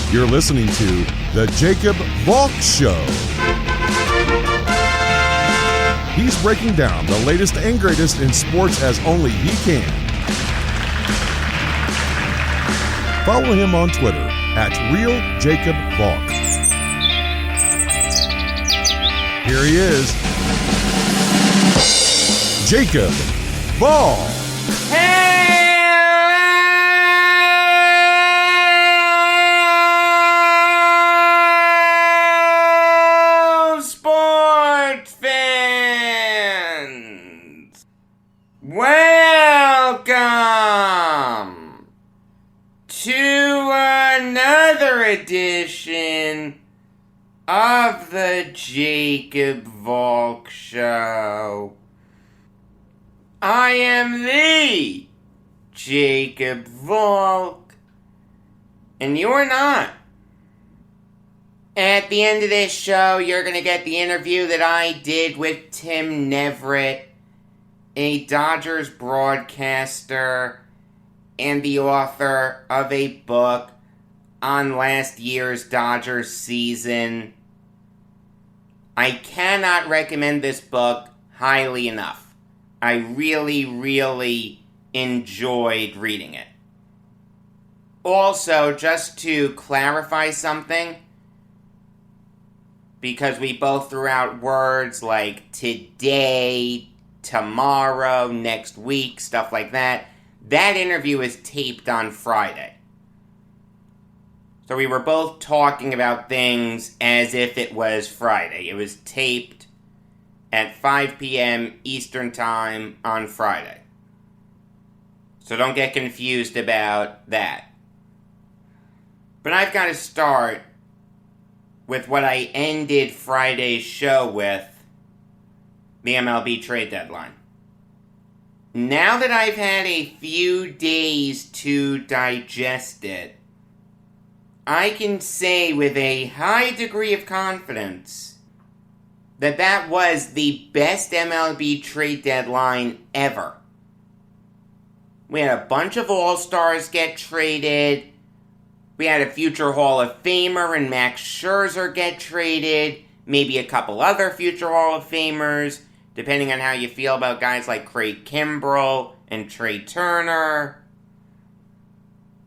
You're listening to The Jacob Valk Show. He's breaking down the latest and greatest in sports as only he can. Follow him on Twitter at RealJacobValk. Here he is, Jacob Valk. Hello, sports fans! Welcome to another edition of the Jacob Valk Show. I am the Jacob Valk, and you're not. At the end of this show, you're going to get the interview that I did with Tim Neverett, a Dodgers broadcaster and the author of a book on last year's Dodgers season. I cannot recommend this book highly enough. I really enjoyed reading it. Also, just to clarify something, because we both threw out words like today, tomorrow, next week, stuff like that, that interview is taped on Friday. So we were both talking about things as if it was Friday. It was taped at 5 p.m. Eastern Time on Friday. So don't get confused about that. But I've got to start with what I ended Friday's show with, the MLB trade deadline. Now that I've had a few days to digest it, I can say with a high degree of confidence that was the best MLB trade deadline ever. We had a bunch of All-Stars get traded. We had a future Hall of Famer and Max Scherzer get traded. Maybe a couple other future Hall of Famers, depending on how you feel about guys like Craig Kimbrell and Trey Turner.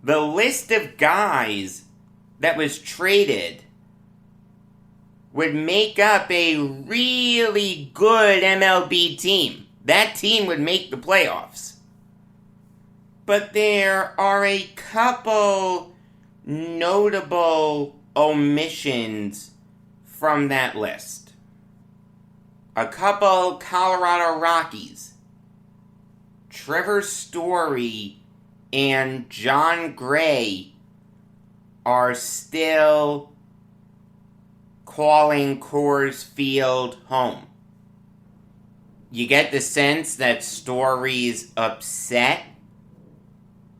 The list of guys that was traded would make up a really good MLB team. That team would make the playoffs. But there are a couple notable omissions from that list. A couple Colorado Rockies, Trevor Story and John Gray, are still calling Coors Field home. You get the sense that Story's upset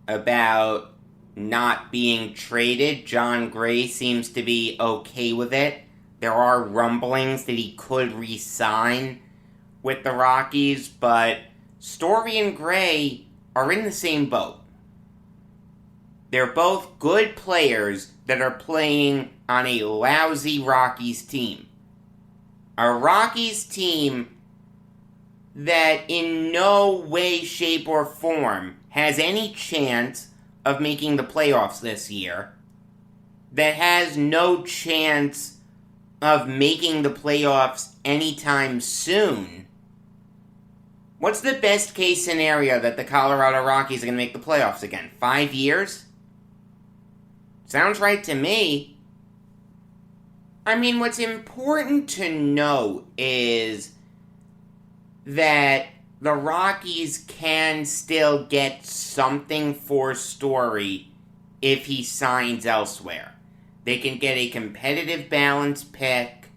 about not being traded. John Gray seems to be okay with it. There are rumblings that he could re-sign with the Rockies, but Story and Gray are in the same boat. They're both good players that are playing on a lousy Rockies team. A Rockies team that in no way, shape, or form has any chance of making the playoffs this year. That has no chance of making the playoffs anytime soon. What's the best case scenario that the Colorado Rockies are going to make the playoffs again? 5 years? Sounds right to me. I mean, what's important to know is that the Rockies can still get something for Story if he signs elsewhere. They can get a competitive balance pick,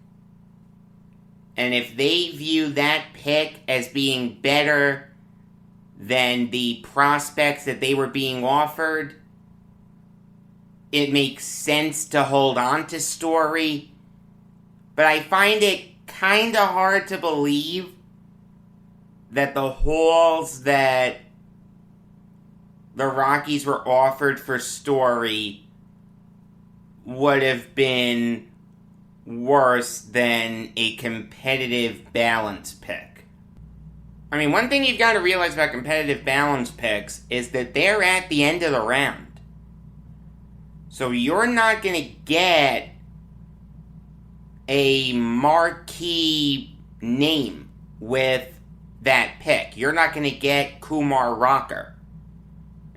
and if they view that pick as being better than the prospects that they were being offered, it makes sense to hold on to Story. But I find it kind of hard to believe that the hauls that the Rockies were offered for Story would have been worse than a competitive balance pick. I mean, one thing you've got to realize about competitive balance picks is that they're at the end of the round. So you're not going to get a marquee name with that pick. You're not going to get Kumar Rocker.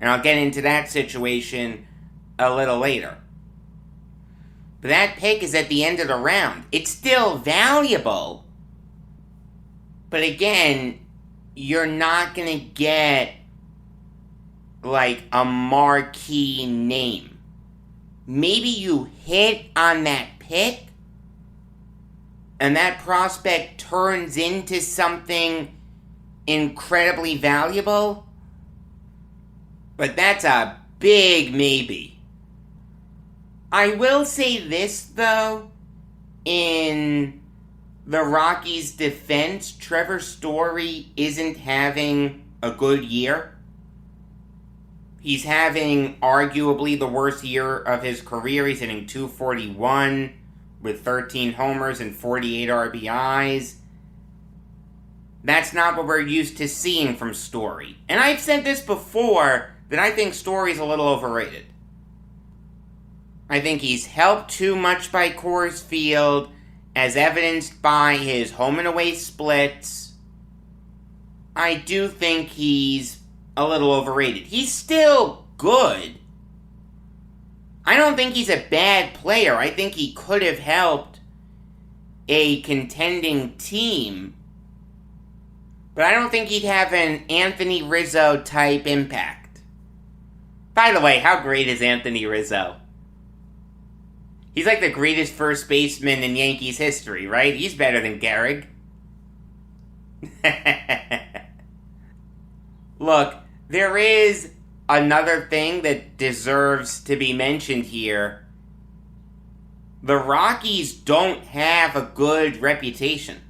And I'll get into that situation a little later. But that pick is at the end of the round. It's still valuable. But again, you're not going to get like a marquee name. Maybe you hit on that pick and that prospect turns into something incredibly valuable. But that's a big maybe. I will say this, though. In the Rockies' defense, Trevor Story isn't having a good year. He's having arguably the worst year of his career. He's hitting .241 with 13 homers and 48 RBIs. That's not what we're used to seeing from Story. And I've said this before, that I think Story's a little overrated. I think he's helped too much by Coors Field, as evidenced by his home and away splits. I do think he's a little overrated. He's still good. I don't think he's a bad player. I think he could have helped a contending team. But I don't think he'd have an Anthony Rizzo type impact. By the way, how great is Anthony Rizzo? He's like the greatest first baseman in Yankees history, right? He's better than Gehrig. Look, there is another thing that deserves to be mentioned here. The Rockies don't have a good reputation.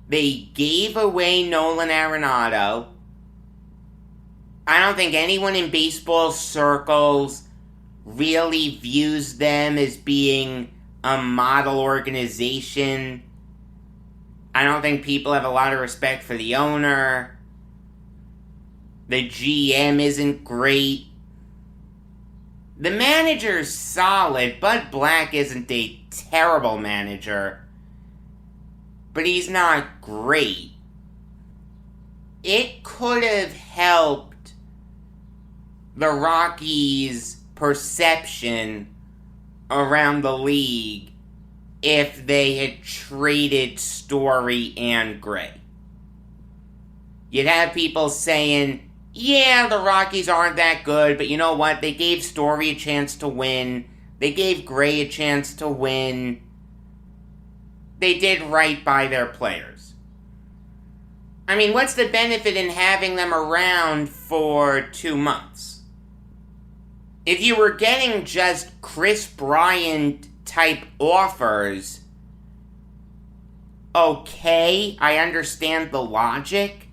They gave away Nolan Arenado. I don't think anyone in baseball circles really views them as being a model organization. I don't think people have a lot of respect for the owner. The GM isn't great. The manager's solid. Bud Black isn't a terrible manager, but he's not great. It could have helped the Rockies' perception around the league if they had traded Story and Gray. You'd have people saying, yeah, the Rockies aren't that good, but you know what? They gave Story a chance to win. They gave Gray a chance to win. They did right by their players. I mean, what's the benefit in having them around for 2 months? If you were getting just Chris Bryant type offers, okay, I understand the logic.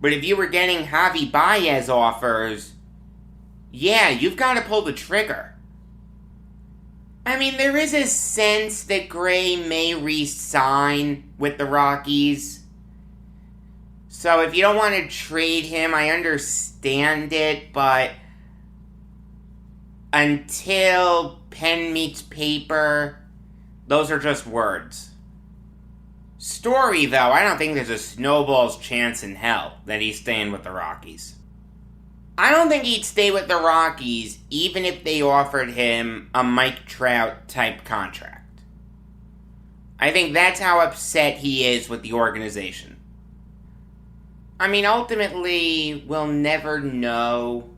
But if you were getting Javi Baez offers, yeah, you've got to pull the trigger. I mean, there is a sense that Gray may re-sign with the Rockies. So if you don't want to trade him, I understand it, but until pen meets paper, those are just words. Story, though, I don't think there's a snowball's chance in hell that he's staying with the Rockies. I don't think he'd stay with the Rockies even if they offered him a Mike Trout type contract. I think that's how upset he is with the organization. I mean, ultimately, we'll never know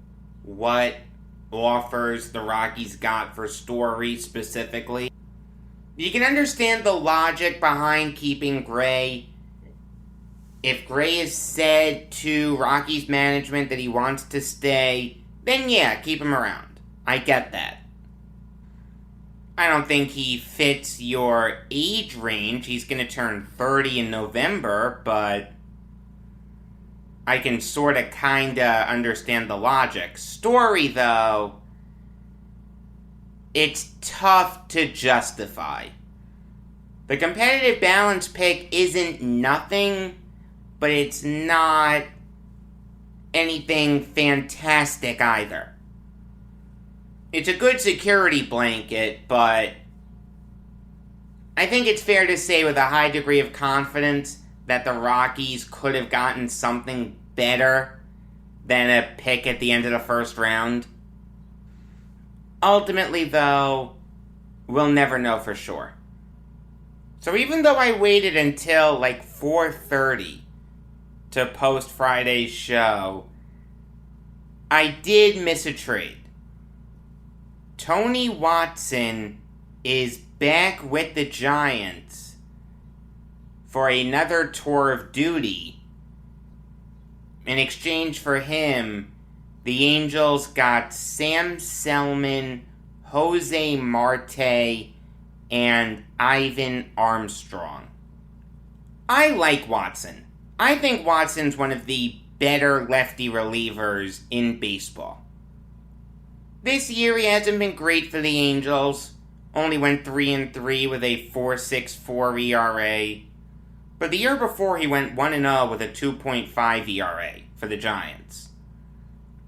what offers the Rockies got for Story specifically. You can understand the logic behind keeping Gray. If Gray has said to Rockies management that he wants to stay, then yeah, keep him around. I get that. I don't think he fits your age range. He's going to turn 30 in November, but I can sort of, kind of understand the logic. Story, though, I don't think there's a snowball's chance in hell that he's staying with the Rockies. I think that's how upset he is with the organization. I mean, ultimately, we'll never know what offers the Rockies got for Story specifically. You can understand the logic behind keeping Gray. If Gray has said to Rockies management that he wants to stay, then yeah, keep him around. I get that. I don't think he fits your age range. He's going to turn 30 in November, but I can sort of, kind of understand the logic. Story, though, it's tough to justify. The competitive balance pick isn't nothing, but it's not anything fantastic either. It's a good security blanket, but I think it's fair to say with a high degree of confidence that the Rockies could have gotten something better than a pick at the end of the first round. Ultimately, though, we'll never know for sure. So even though I waited until like 4:30 to post Friday's show, I did miss a trade. Tony Watson is back with the Giants for another tour of duty. In exchange for him, the Angels got Sam Selman, Jose Marte, and Ivan Armstrong. I like Watson. I think Watson's one of the better lefty relievers in baseball. This year he hasn't been great for the Angels. Only went 3-3 with a 4.64 ERA. But the year before he went 1-0 with a 2.5 ERA for the Giants.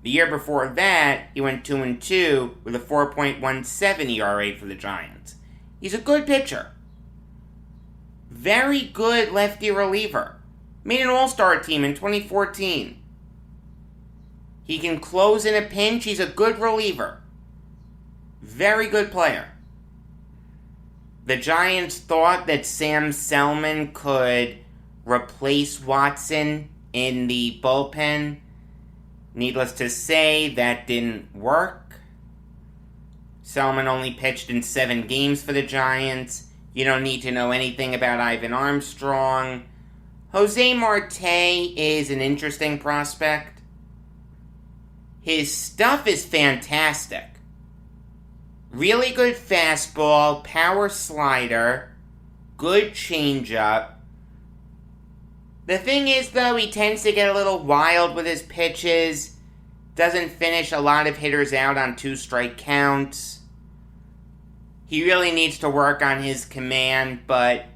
The year before that, he went 2-2 with a 4.17 ERA for the Giants. He's a good pitcher. Very good lefty reliever. Made an all-star team in 2014. He can close in a pinch. He's a good reliever. Very good player. The Giants thought that Sam Selman could replace Watson in the bullpen. Needless to say, that didn't work. Selman only pitched in 7 games for the Giants. You don't need to know anything about Ivan Armstrong. Jose Marte is an interesting prospect. His stuff is fantastic. Really good fastball, power slider, good changeup. The thing is, though, he tends to get a little wild with his pitches. Doesn't finish a lot of hitters out on 2-strike counts. He really needs to work on his command, but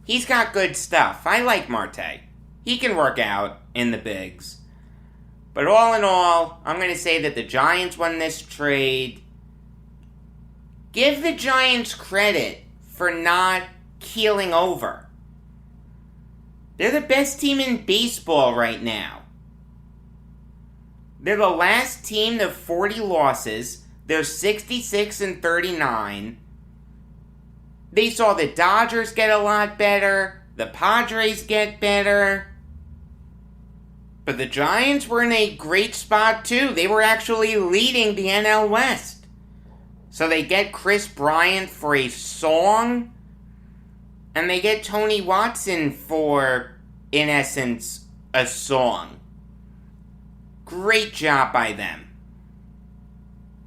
he's got good stuff. I like Marte. He can work out in the bigs. But all in all, I'm going to say that the Giants won this trade. Give the Giants credit for not keeling over. They're the best team in baseball right now. They're the last team to 40 losses. They're 66-39. They saw the Dodgers get a lot better. The Padres get better. But the Giants were in a great spot too. They were actually leading the NL West. So they get Chris Bryant for a song. And they get Tony Watson for, in essence, a song. Great job by them.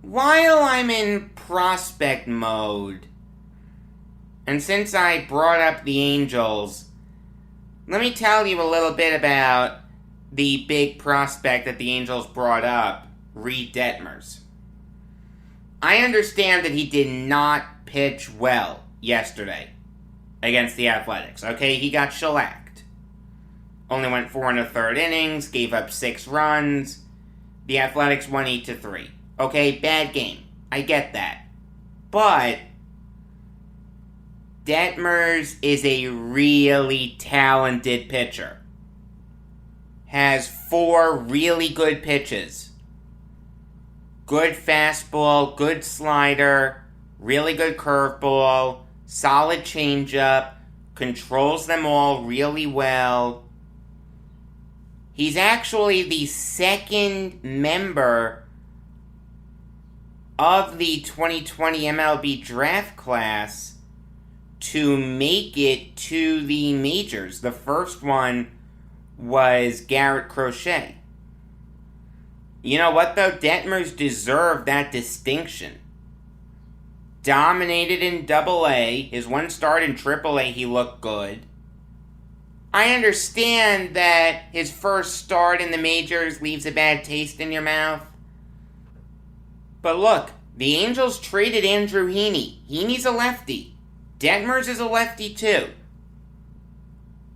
While I'm in prospect mode, and since I brought up the Angels, let me tell you a little bit about the big prospect that the Angels brought up, Reed Detmers. I understand that he did not pitch well yesterday against the Athletics. Okay, he got shellacked. Only went 4 1/3 innings, gave up 6 runs. The Athletics won 8-3. Okay, bad game. I get that. But Detmers is a really talented pitcher. Has 4 really good pitches. Good fastball, good slider, really good curveball, solid changeup, controls them all really well. He's actually the second member of the 2020 MLB draft class to make it to the majors. The first one was Garrett Crochet. You know what, though? Detmers deserved that distinction. Dominated in Double-A. His one start in Triple-A, he looked good. I understand that his first start in the majors leaves a bad taste in your mouth. But look, the Angels traded Andrew Heaney. Heaney's a lefty. Detmers is a lefty too.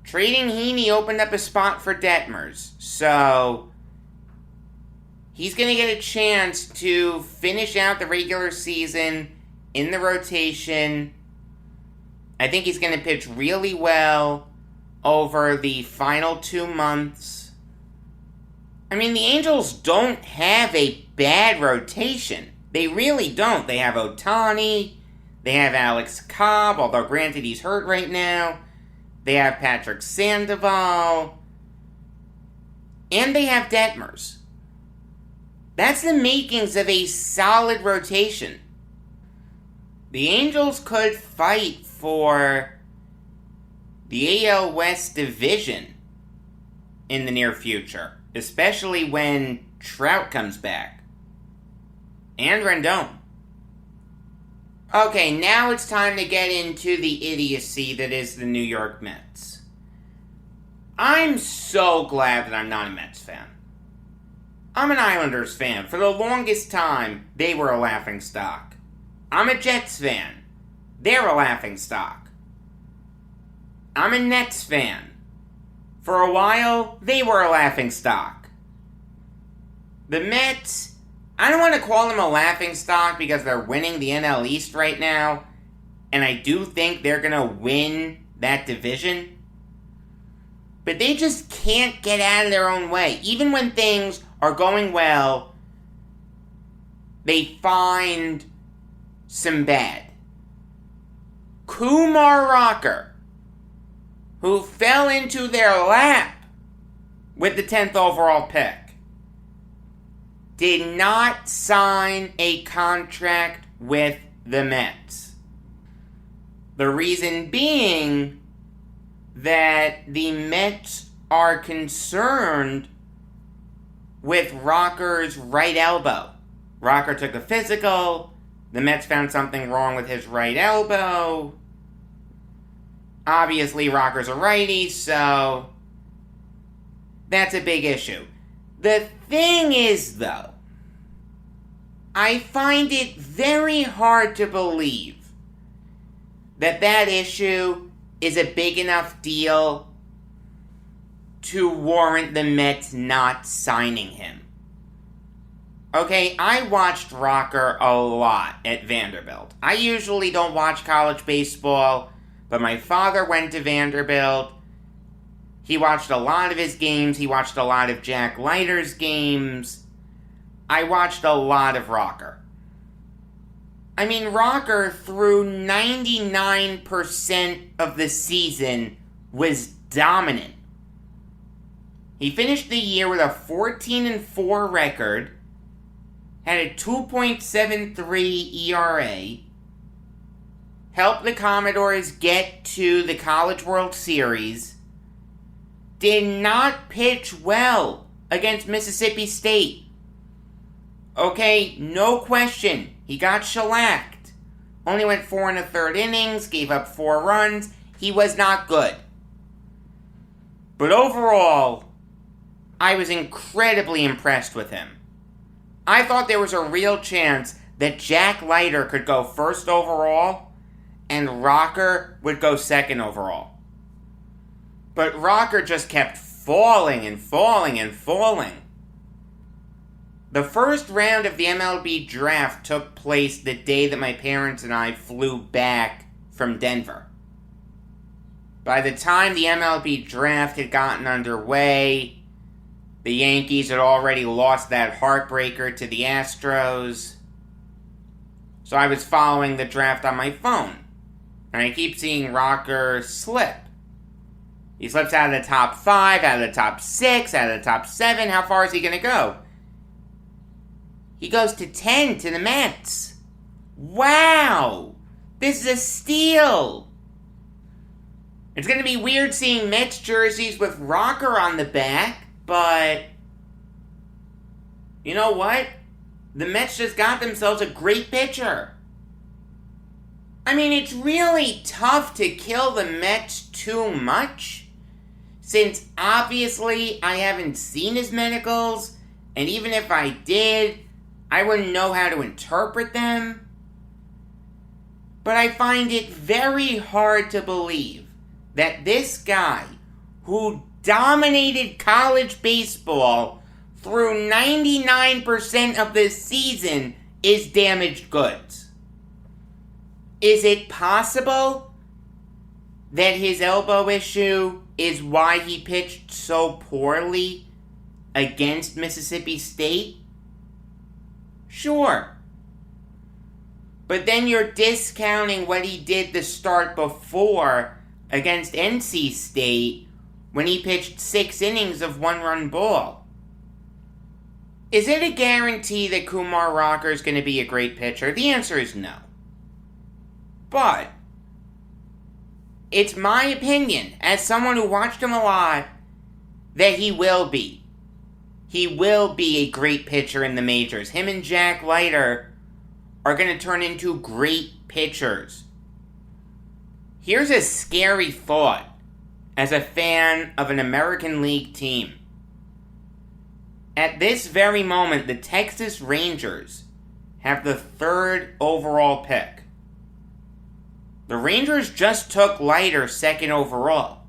Trading Heaney opened up a spot for Detmers. So he's going to get a chance to finish out the regular season in the rotation. I think he's going to pitch really well over the final 2 months. I mean, the Angels don't have a bad rotation. They really don't. They have Ohtani. They have Alex Cobb, although granted he's hurt right now. They have Patrick Sandoval. And they have Detmers. That's the makings of a solid rotation. The Angels could fight for the AL West division in the near future, especially when Trout comes back. And Rendon. Okay, now it's time to get into the idiocy that is the New York Mets. I'm so glad that I'm not a Mets fan. I'm an Islanders fan. For the longest time, they were a laughingstock. I'm a Jets fan. They're a laughingstock. I'm a Nets fan. For a while, they were a laughingstock. The Mets, I don't want to call them a laughingstock because they're winning the NL East right now, and I do think they're going to win that division. But they just can't get out of their own way. Even when things are going well, they find some bad. Kumar Rocker, who fell into their lap with the 10th overall pick, did not sign a contract with the Mets. The reason being that the Mets are concerned with Rocker's right elbow. Rocker took a physical. The Mets found something wrong with his right elbow. Obviously, Rocker's a righty, so that's a big issue. The thing is, though, I find it very hard to believe that that issue is a big enough deal to warrant the Mets not signing him. Okay, I watched Rocker a lot at Vanderbilt. I usually don't watch college baseball, but my father went to Vanderbilt. He watched a lot of his games. He watched a lot of Jack Leiter's games. I watched a lot of Rocker. I mean, Rocker, through 99% of the season, was dominant. He finished the year with a 14-4 record, had a 2.73 ERA, helped the Commodores get to the College World Series, did not pitch well against Mississippi State. Okay, no question, he got shellacked. Only went 4 1/3 innings, gave up 4 runs. He was not good. But overall, I was incredibly impressed with him. I thought there was a real chance that Jack Leiter could go first overall and Rocker would go second overall. But Rocker just kept falling and falling and falling. The first round of the MLB draft took place the day that my parents and I flew back from Denver. By the time the MLB draft had gotten underway, the Yankees had already lost that heartbreaker to the Astros. So I was following the draft on my phone. And I keep seeing Rocker slip. He slips out of the top 5, out of the top 6, out of the top 7. How far is he going to go? He goes to 10 to the Mets. Wow! This is a steal! It's going to be weird seeing Mets jerseys with Rocker on the back, but you know what? The Mets just got themselves a great pitcher. I mean, it's really tough to kill the Mets too much, since obviously I haven't seen his medicals, and even if I did, I wouldn't know how to interpret them. But I find it very hard to believe that this guy, who dominated college baseball through 99% of the season, is damaged goods. Is it possible that his elbow issue is why he pitched so poorly against Mississippi State? Sure. But then you're discounting what he did the start before against NC State when he pitched 6 innings of 1-run ball. Is it a guarantee that Kumar Rocker is going to be a great pitcher? The answer is no. But it's my opinion, as someone who watched him a lot, that he will be. He will be a great pitcher in the majors. Him and Jack Leiter are going to turn into great pitchers. Here's a scary thought as a fan of an American League team. At this very moment, the Texas Rangers have the 3rd overall pick. The Rangers just took Leiter 2nd overall.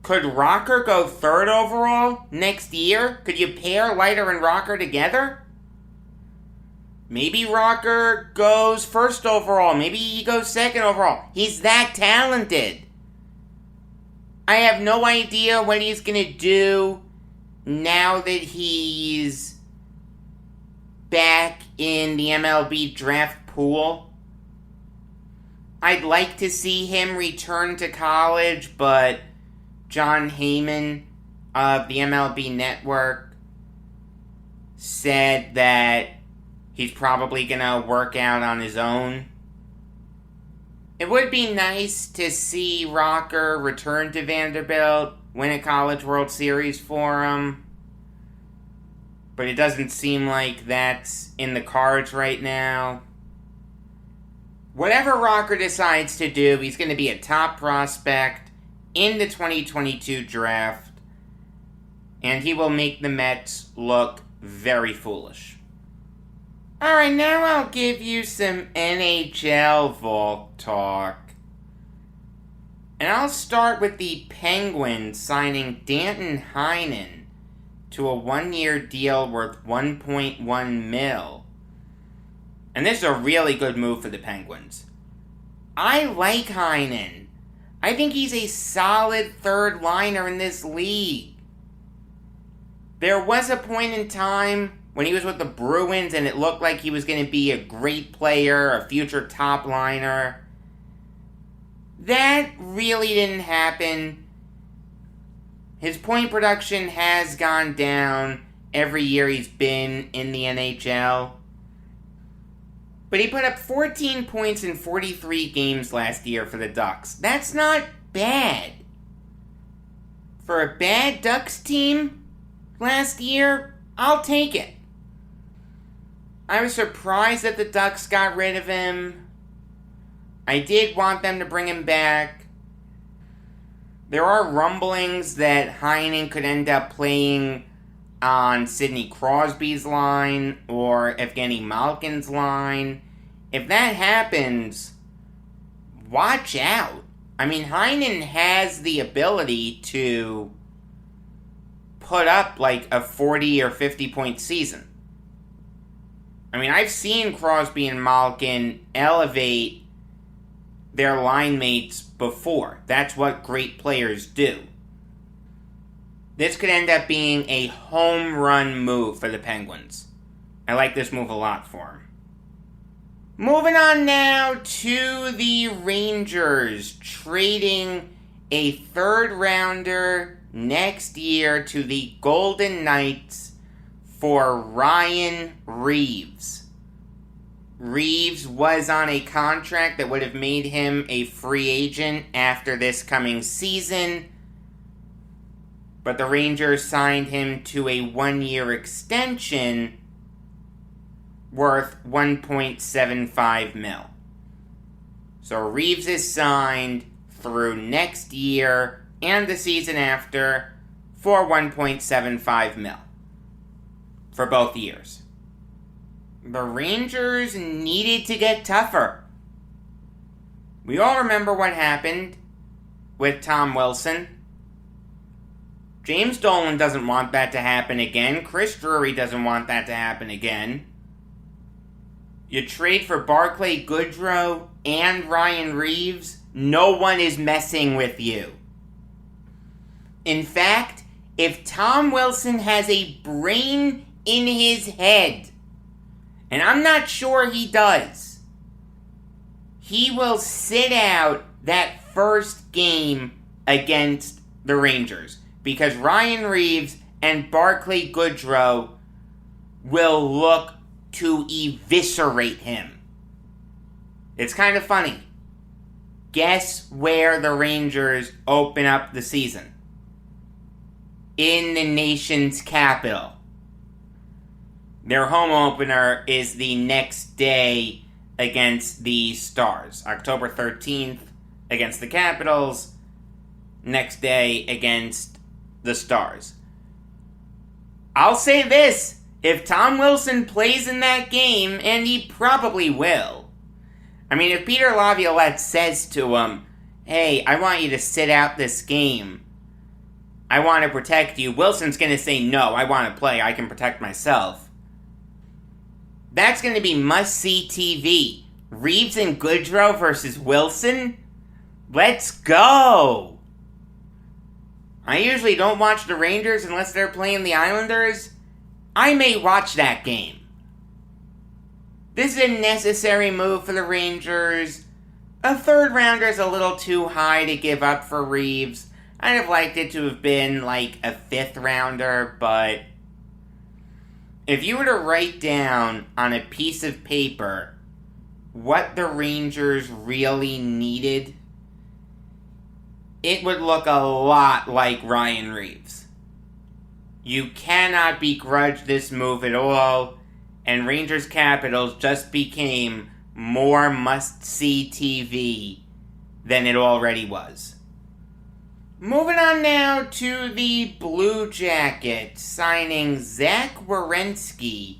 Could Rocker go 3rd overall next year? Could you pair Leiter and Rocker together? Maybe Rocker goes 1st overall. Maybe he goes 2nd overall. He's that talented. I have no idea what he's going to do now that he's back in the MLB draft pool. I'd like to see him return to college, but John Heyman of the MLB Network said that he's probably going to work out on his own. It would be nice to see Rocker return to Vanderbilt, win a College World Series for him, but it doesn't seem like that's in the cards right now. Whatever Rocker decides to do, he's going to be a top prospect in the 2022 draft, and he will make the Mets look very foolish. Alright, now I'll give you some NHL Valk talk. And I'll start with the Penguins signing Danton Heinen to a 1-year deal worth $1.1 million. And this is a really good move for the Penguins. I like Heinen. I think he's a solid 3rd liner in this league. There was a point in time when he was with the Bruins and it looked like he was going to be a great player, a future top liner. That really didn't happen. His point production has gone down every year he's been in the NHL. But he put up 14 points in 43 games last year for the Ducks. That's not bad. For a bad Ducks team last year, I'll take it. I was surprised that the Ducks got rid of him. I did want them to bring him back. There are rumblings that Heinen could end up playing on Sidney Crosby's line or Evgeny Malkin's line. If that happens, watch out. I mean, Heinen has the ability to put up like a 40 or 50 point season. I mean, I've seen Crosby and Malkin elevate their line mates before. That's what great players do. This could end up being a home run move for the Penguins. I like this move a lot for them. Moving on now to the Rangers, trading a 3rd rounder next year to the Golden Knights for Ryan Reeves. Reeves was on a contract that would have made him a free agent after this coming season, but the Rangers signed him to a 1-year extension worth $1.75 million. So Reeves is signed through next year and the season after for $1.75 million for both years. the Rangers needed to get tougher. We all remember what happened with Tom Wilson. James Dolan doesn't want that to happen again. Chris Drury doesn't want that to happen again. You trade for Barclay Goodrow and Ryan Reeves, no one is messing with you. In fact, if Tom Wilson has a brain in his head, and I'm not sure he does, he will sit out that first game against the Rangers, because Ryan Reeves and Barclay Goodrow will look to eviscerate him. It's kind of funny. Guess where the Rangers open up the season? In the nation's capital. Their home opener is the next day against the Stars. October 13th against the Capitals. Next day against the Stars. I'll say this. If Tom Wilson plays in that game, and he probably will. I mean, if Peter Laviolette says to him, hey, I want you to sit out this game. I want to protect you. Wilson's going to say, no, I want to play. I can protect myself. That's going to be must-see TV. Reeves and Goodrow versus Wilson? Let's go! I usually don't watch the Rangers unless they're playing the Islanders. I may watch that game. This is a necessary move for the Rangers. A third rounder is a little too high to give up for Reeves. I'd have liked it to have been like a fifth rounder, but if you were to write down on a piece of paper what the Rangers really needed, it would look a lot like Ryan Reeves. You cannot begrudge this move at all, and Rangers Capitals just became more must-see TV than it already was. Moving on now to the Blue Jackets, signing Zach Werenski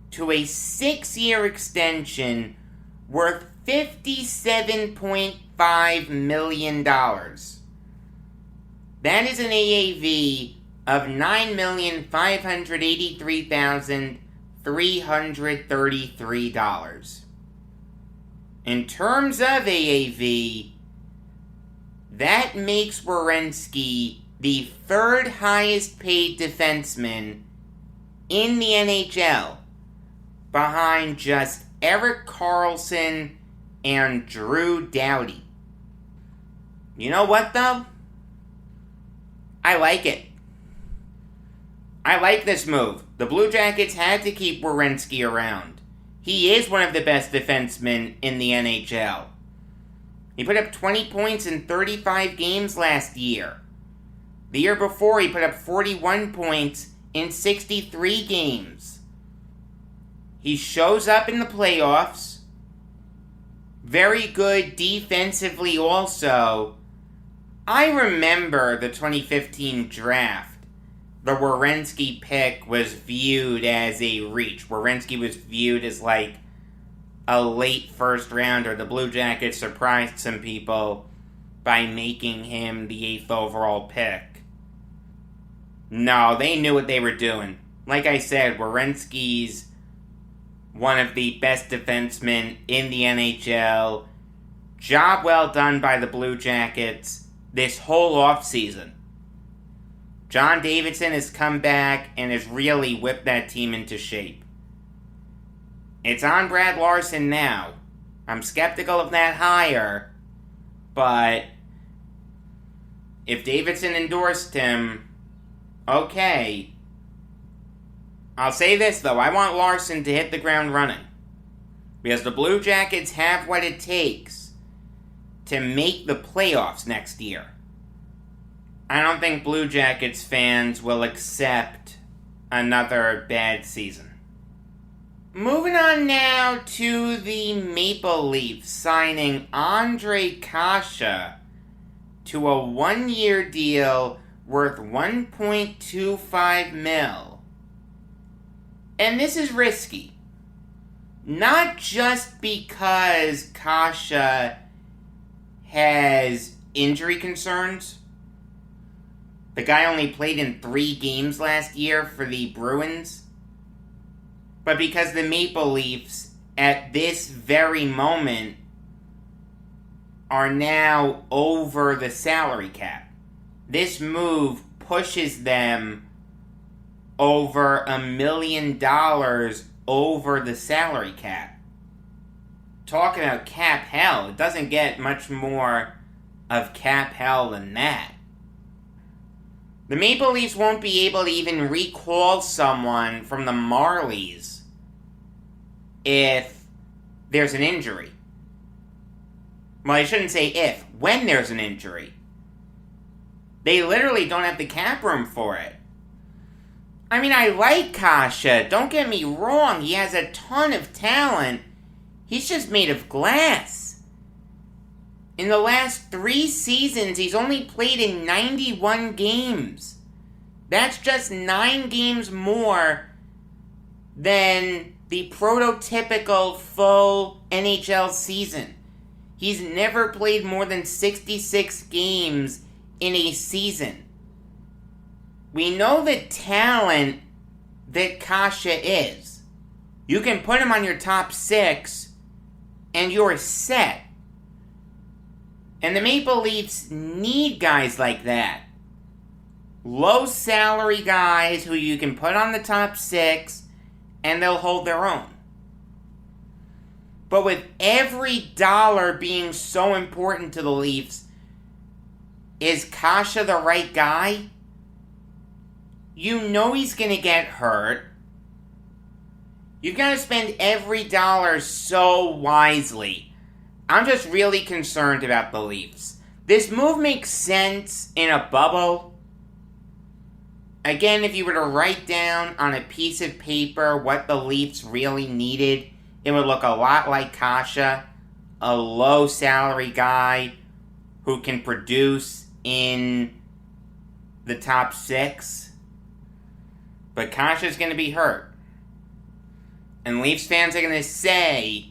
to a 6-year extension worth $57.5 million. That is an AAV of $9,583,333. In terms of AAV, that makes Werenski the third highest paid defenseman in the NHL, behind just Erik Karlsson and Drew Doughty. You know what, though? I like it. I like this move. The Blue Jackets had to keep Werenski around. He is one of the best defensemen in the NHL. He put up 20 points in 35 games last year. The year before, he put up 41 points in 63 games. He shows up in the playoffs. Very good defensively also. I remember the 2015 draft. The Werenski pick was viewed as a reach. Werenski was viewed as like a late first rounder. The Blue Jackets surprised some people by making him the 8th overall pick. No, they knew what they were doing. Like I said, Werenski's one of the best defensemen in the NHL. Job well done by the Blue Jackets this whole offseason. John Davidson has come back and has really whipped that team into shape. It's on Brad Larson now. I'm skeptical of that hire, but if Davidson endorsed him, okay. I'll say this, though. I want Larson to hit the ground running, because the Blue Jackets have what it takes to make the playoffs next year. I don't think Blue Jackets fans will accept another bad season. Moving on now to the Maple Leafs, signing Andre Kasha to a 1-year deal worth $1.25 million. And this is risky. Not just because Kasha has injury concerns. The guy only played in 3 games last year for the Bruins. But because the Maple Leafs, at this very moment, are now over the salary cap. This move pushes them over $1 million over the salary cap. Talking about cap hell, it doesn't get much more of cap hell than that. The Maple Leafs won't be able to even recall someone from the Marlies if there's an injury. Well, I shouldn't say if, when there's an injury. They literally don't have the cap room for it. I mean, I like Kasha, don't get me wrong, he has a ton of talent. He's just made of glass. In the last 3 seasons, he's only played in 91 games. That's just 9 games more than the prototypical full NHL season. He's never played more than 66 games in a season. We know the talent that Kasha is. You can put him on your top 6 and you're set. And the Maple Leafs need guys like that. Low salary guys who you can put on the top 6 and they'll hold their own. But with every dollar being so important to the Leafs, is Kasha the right guy? You know he's going to get hurt. You've got to spend every dollar so wisely. I'm just really concerned about the Leafs. This move makes sense in a bubble. Again, if you were to write down on a piece of paper what the Leafs really needed, it would look a lot like Kasha, a low salary guy who can produce in the top 6. But Kasha's going to be hurt. And Leafs fans are going to say,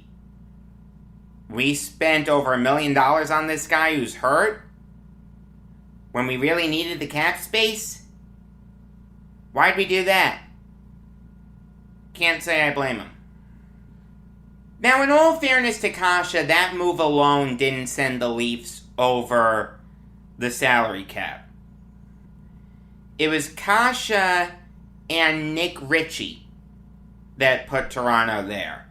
we spent over $1 million on this guy who's hurt when we really needed the cap space? Why'd we do that? Can't say I blame him. Now, in all fairness to Kasha, that move alone didn't send the Leafs over the salary cap. It was Kasha and Nick Ritchie that put Toronto there.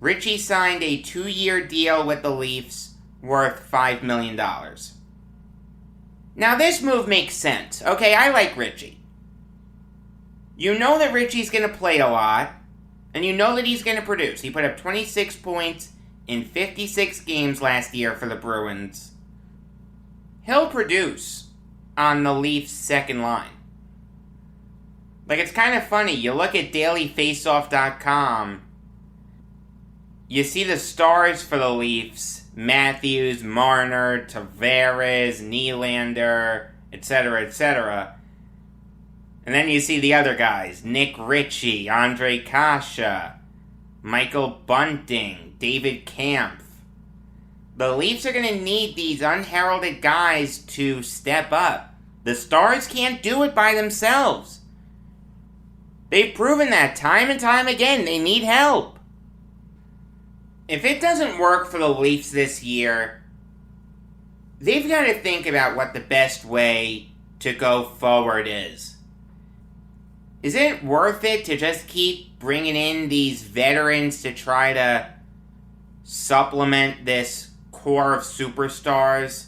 Ritchie signed a 2-year deal with the Leafs worth $5 million. Now, this move makes sense. Okay, I like Ritchie. You know that Ritchie's going to play a lot, and you know that he's going to produce. He put up 26 points in 56 games last year for the Bruins. He'll produce on the Leafs' second line. Like, it's kind of funny. You look at dailyfaceoff.com, you see the stars for the Leafs, Matthews, Marner, Tavares, Nylander, etc., etc. And then you see the other guys, Nick Ritchie, Andre Kasha, Michael Bunting, David Kampf. The Leafs are going to need these unheralded guys to step up. The stars can't do it by themselves. They've proven that time and time again. They need help. If it doesn't work for the Leafs this year, they've got to think about what the best way to go forward is. Is it worth it to just keep bringing in these veterans to try to supplement this core of superstars?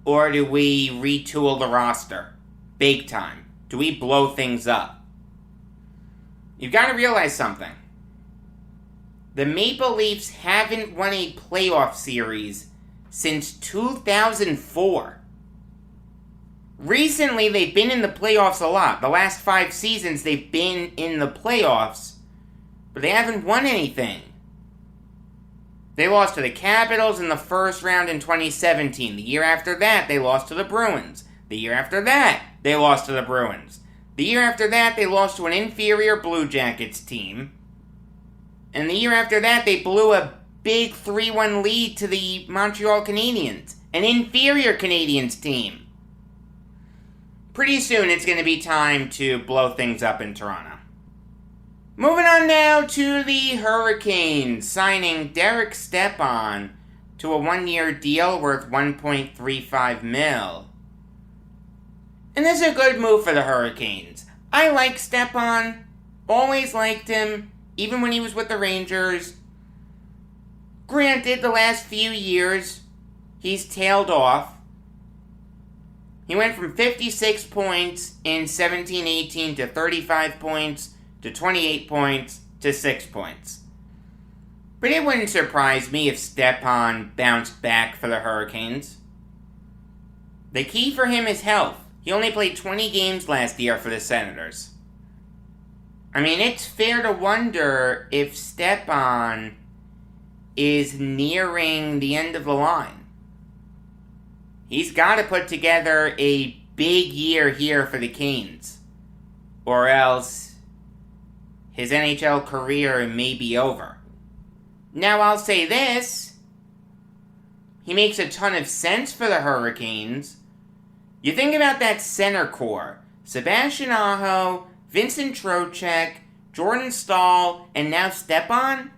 Or do we retool the roster? Big time. Do we blow things up? You've got to realize something. The Maple Leafs haven't won a playoff series since 2004. Recently, they've been in the playoffs a lot. The last 5 seasons, they've been in the playoffs, but they haven't won anything. They lost to the Capitals in the first round in 2017. The year after that, they lost to the Bruins. The year after that, they lost to the Bruins. The year after that, they lost to an inferior Blue Jackets team. And the year after that, they blew a big 3-1 lead to the Montreal Canadiens, an inferior Canadiens team. Pretty soon, it's going to be time to blow things up in Toronto. Moving on now to the Hurricanes, signing Derek Stepan to a 1-year deal worth $1.35 million. And this is a good move for the Hurricanes. I like Stepan, always liked him, even when he was with the Rangers. Granted, the last few years, he's tailed off. He went from 56 points in 17-18 to 35 points to 28 points to 6 points. But it wouldn't surprise me if Stepan bounced back for the Hurricanes. The key for him is health. He only played 20 games last year for the Senators. I mean, it's fair to wonder if Stepan is nearing the end of the line. He's got to put together a big year here for the Canes, or else his NHL career may be over. Now, I'll say this. He makes a ton of sense for the Hurricanes. You think about that center core. Sebastian Aho, Vincent Trocheck, Jordan Staal, and now Stepan?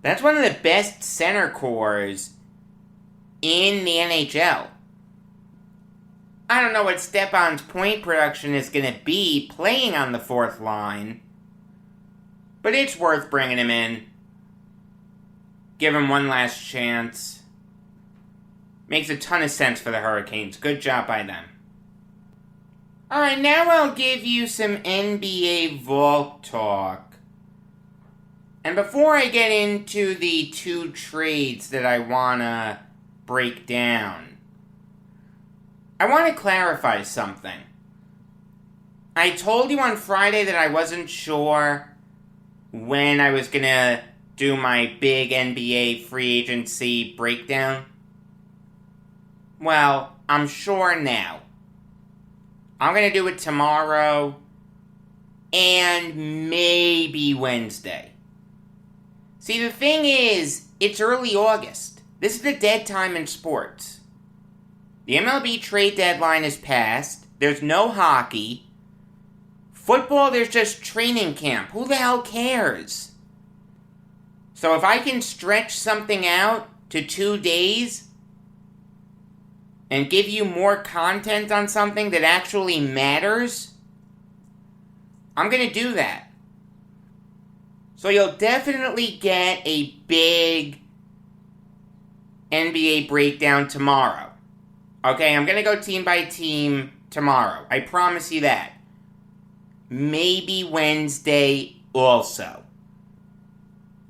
That's one of the best center cores in the NHL. I don't know what Stepan's point production is going to be playing on the fourth line, but it's worth bringing him in. Give him one last chance. Makes a ton of sense for the Hurricanes. Good job by them. Alright, now I'll give you some NBA Valk talk. And before I get into the two trades that I want to break down, I want to clarify something. I told you on Friday that I wasn't sure when I was going to do my big NBA free agency breakdown. Well, I'm sure now. I'm going to do it tomorrow and maybe Wednesday. See, the thing is, it's early August. This is the dead time in sports. The MLB trade deadline is passed. There's no hockey. Football, there's just training camp. Who the hell cares? So if I can stretch something out to 2 days and give you more content on something that actually matters, I'm going to do that. So you'll definitely get a big NBA breakdown tomorrow. Okay, I'm going to go team by team tomorrow. I promise you that. Maybe Wednesday also.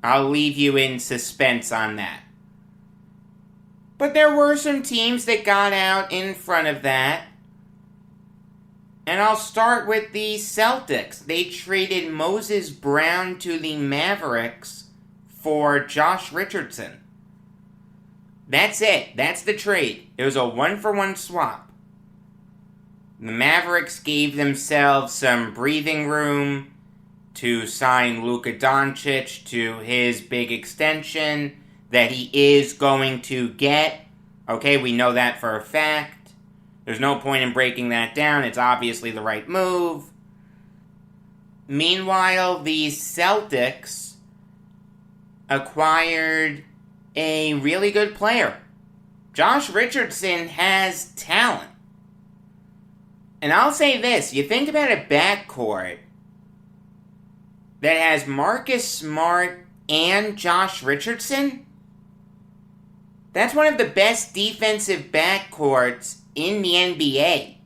I'll leave you in suspense on that. But there were some teams that got out in front of that. And I'll start with the Celtics. They traded Moses Brown to the Mavericks for Josh Richardson. That's it. That's the trade. It was a 1-for-1 swap. The Mavericks gave themselves some breathing room to sign Luka Doncic to his big extension that he is going to get. Okay, we know that for a fact. There's no point in breaking that down. It's obviously the right move. Meanwhile, the Celtics acquired a really good player. Josh Richardson has talent. And I'll say this. You think about a backcourt that has Marcus Smart and Josh Richardson? That's one of the best defensive backcourts in the NBA.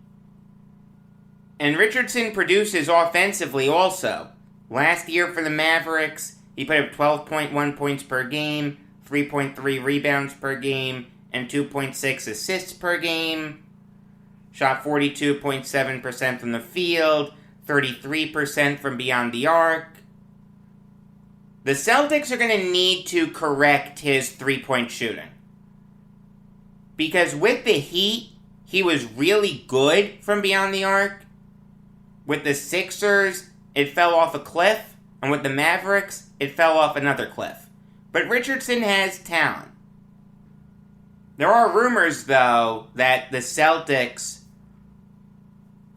And Richardson produces offensively also. Last year for the Mavericks, he put up 12.1 points per game, 3.3 rebounds per game, and 2.6 assists per game. Shot 42.7% from the field, 33% from beyond the arc. The Celtics are going to need to correct his three-point shooting. Because with the Heat, he was really good from beyond the arc. With the Sixers, it fell off a cliff. And with the Mavericks, it fell off another cliff. But Richardson has talent. There are rumors, though, that the Celtics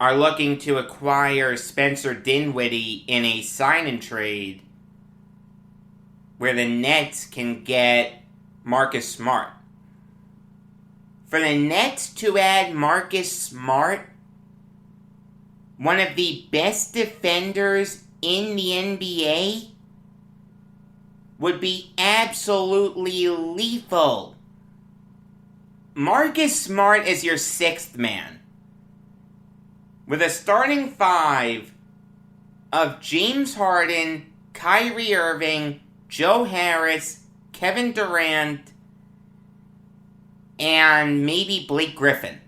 are looking to acquire Spencer Dinwiddie in a sign-and-trade where the Nets can get Marcus Smart. For the Nets to add Marcus Smart, one of the best defenders in the NBA, would be absolutely lethal. Marcus Smart is your sixth man. With a starting five of James Harden, Kyrie Irving, Joe Harris, Kevin Durant, and maybe Blake Griffin.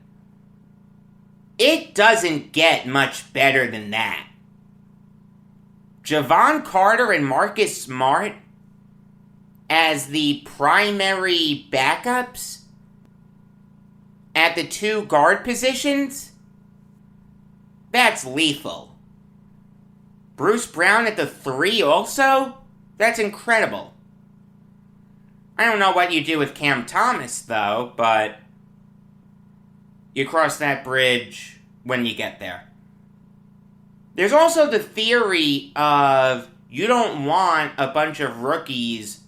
It doesn't get much better than that. Javon Carter and Marcus Smart as the primary backups at the two guard positions? That's lethal. Bruce Brown at the three also? That's incredible. I don't know what you do with Cam Thomas, though, but you cross that bridge when you get there. There's also the theory of you don't want a bunch of rookies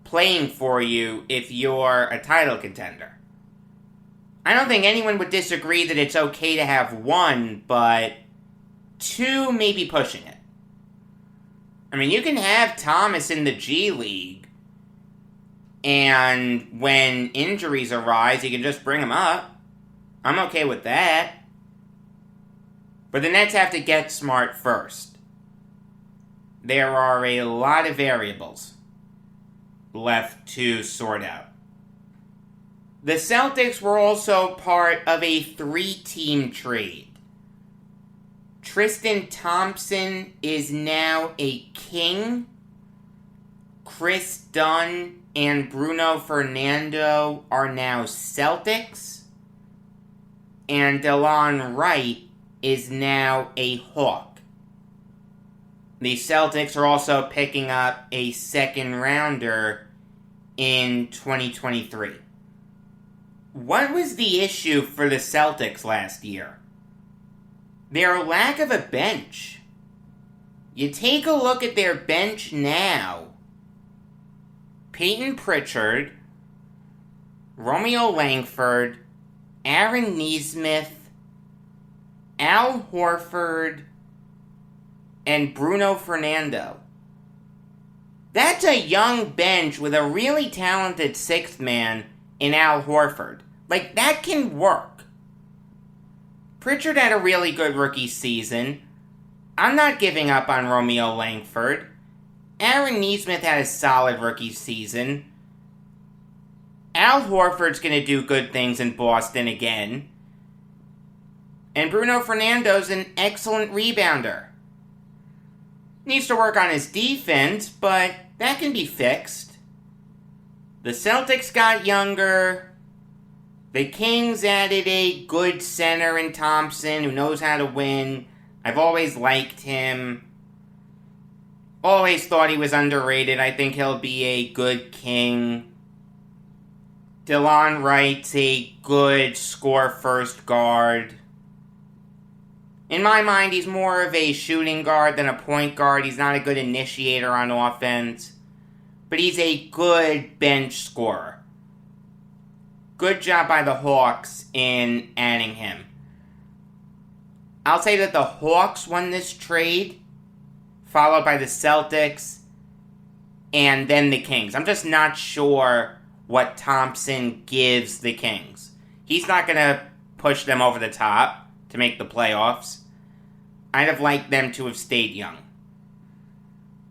playing for you if you're a title contender. I don't think anyone would disagree that it's okay to have one, but two may be pushing it. I mean, you can have Thomas in the G League, and when injuries arise, you can just bring him up. I'm okay with that. But the Nets have to get Smart first. There are a lot of variables left to sort out. The Celtics were also part of a 3-team trade. Tristan Thompson is now a King. Chris Dunn and Bruno Fernando are now Celtics. And Delon Wright is now a Hawk. The Celtics are also picking up a second rounder in 2023. What was the issue for the Celtics last year? Their lack of a bench. You take a look at their bench now. Peyton Pritchard, Romeo Langford, Aaron Nesmith, Al Horford, and Bruno Fernando. That's a young bench with a really talented sixth man in Al Horford. Like, that can work. Pritchard had a really good rookie season. I'm not giving up on Romeo Langford. Aaron Nesmith had a solid rookie season. Al Horford's going to do good things in Boston again. And Bruno Fernando's an excellent rebounder. Needs to work on his defense, but that can be fixed. The Celtics got younger. The Kings added a good center in Thompson who knows how to win. I've always liked him. Always thought he was underrated. I think he'll be a good King. Delon Wright's a good score-first guard. In my mind, he's more of a shooting guard than a point guard. He's not a good initiator on offense. But he's a good bench scorer. Good job by the Hawks in adding him. I'll say that the Hawks won this trade, followed by the Celtics, and then the Kings. I'm just not sure what Thompson gives the Kings. He's not going to push them over the top to make the playoffs. I'd have liked them to have stayed young.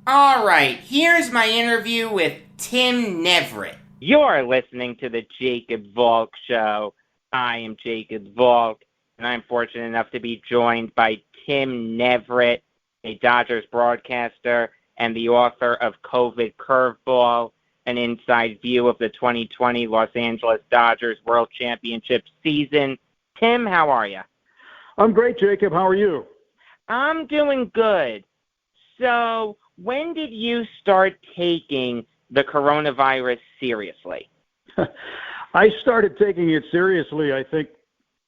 Alright, here's my interview with Tim Neverett. You're listening to the Jacob Valk Show. I am Jacob Valk, and I'm fortunate enough to be joined by Tim Neverett, a Dodgers broadcaster and the author of COVID Curveball, an inside view of the 2020 Los Angeles Dodgers World Championship season. Tim, how are you? I'm great, Jacob. How are you? I'm doing good. So, when did you start taking the coronavirus seriously? I started taking it seriously, I think,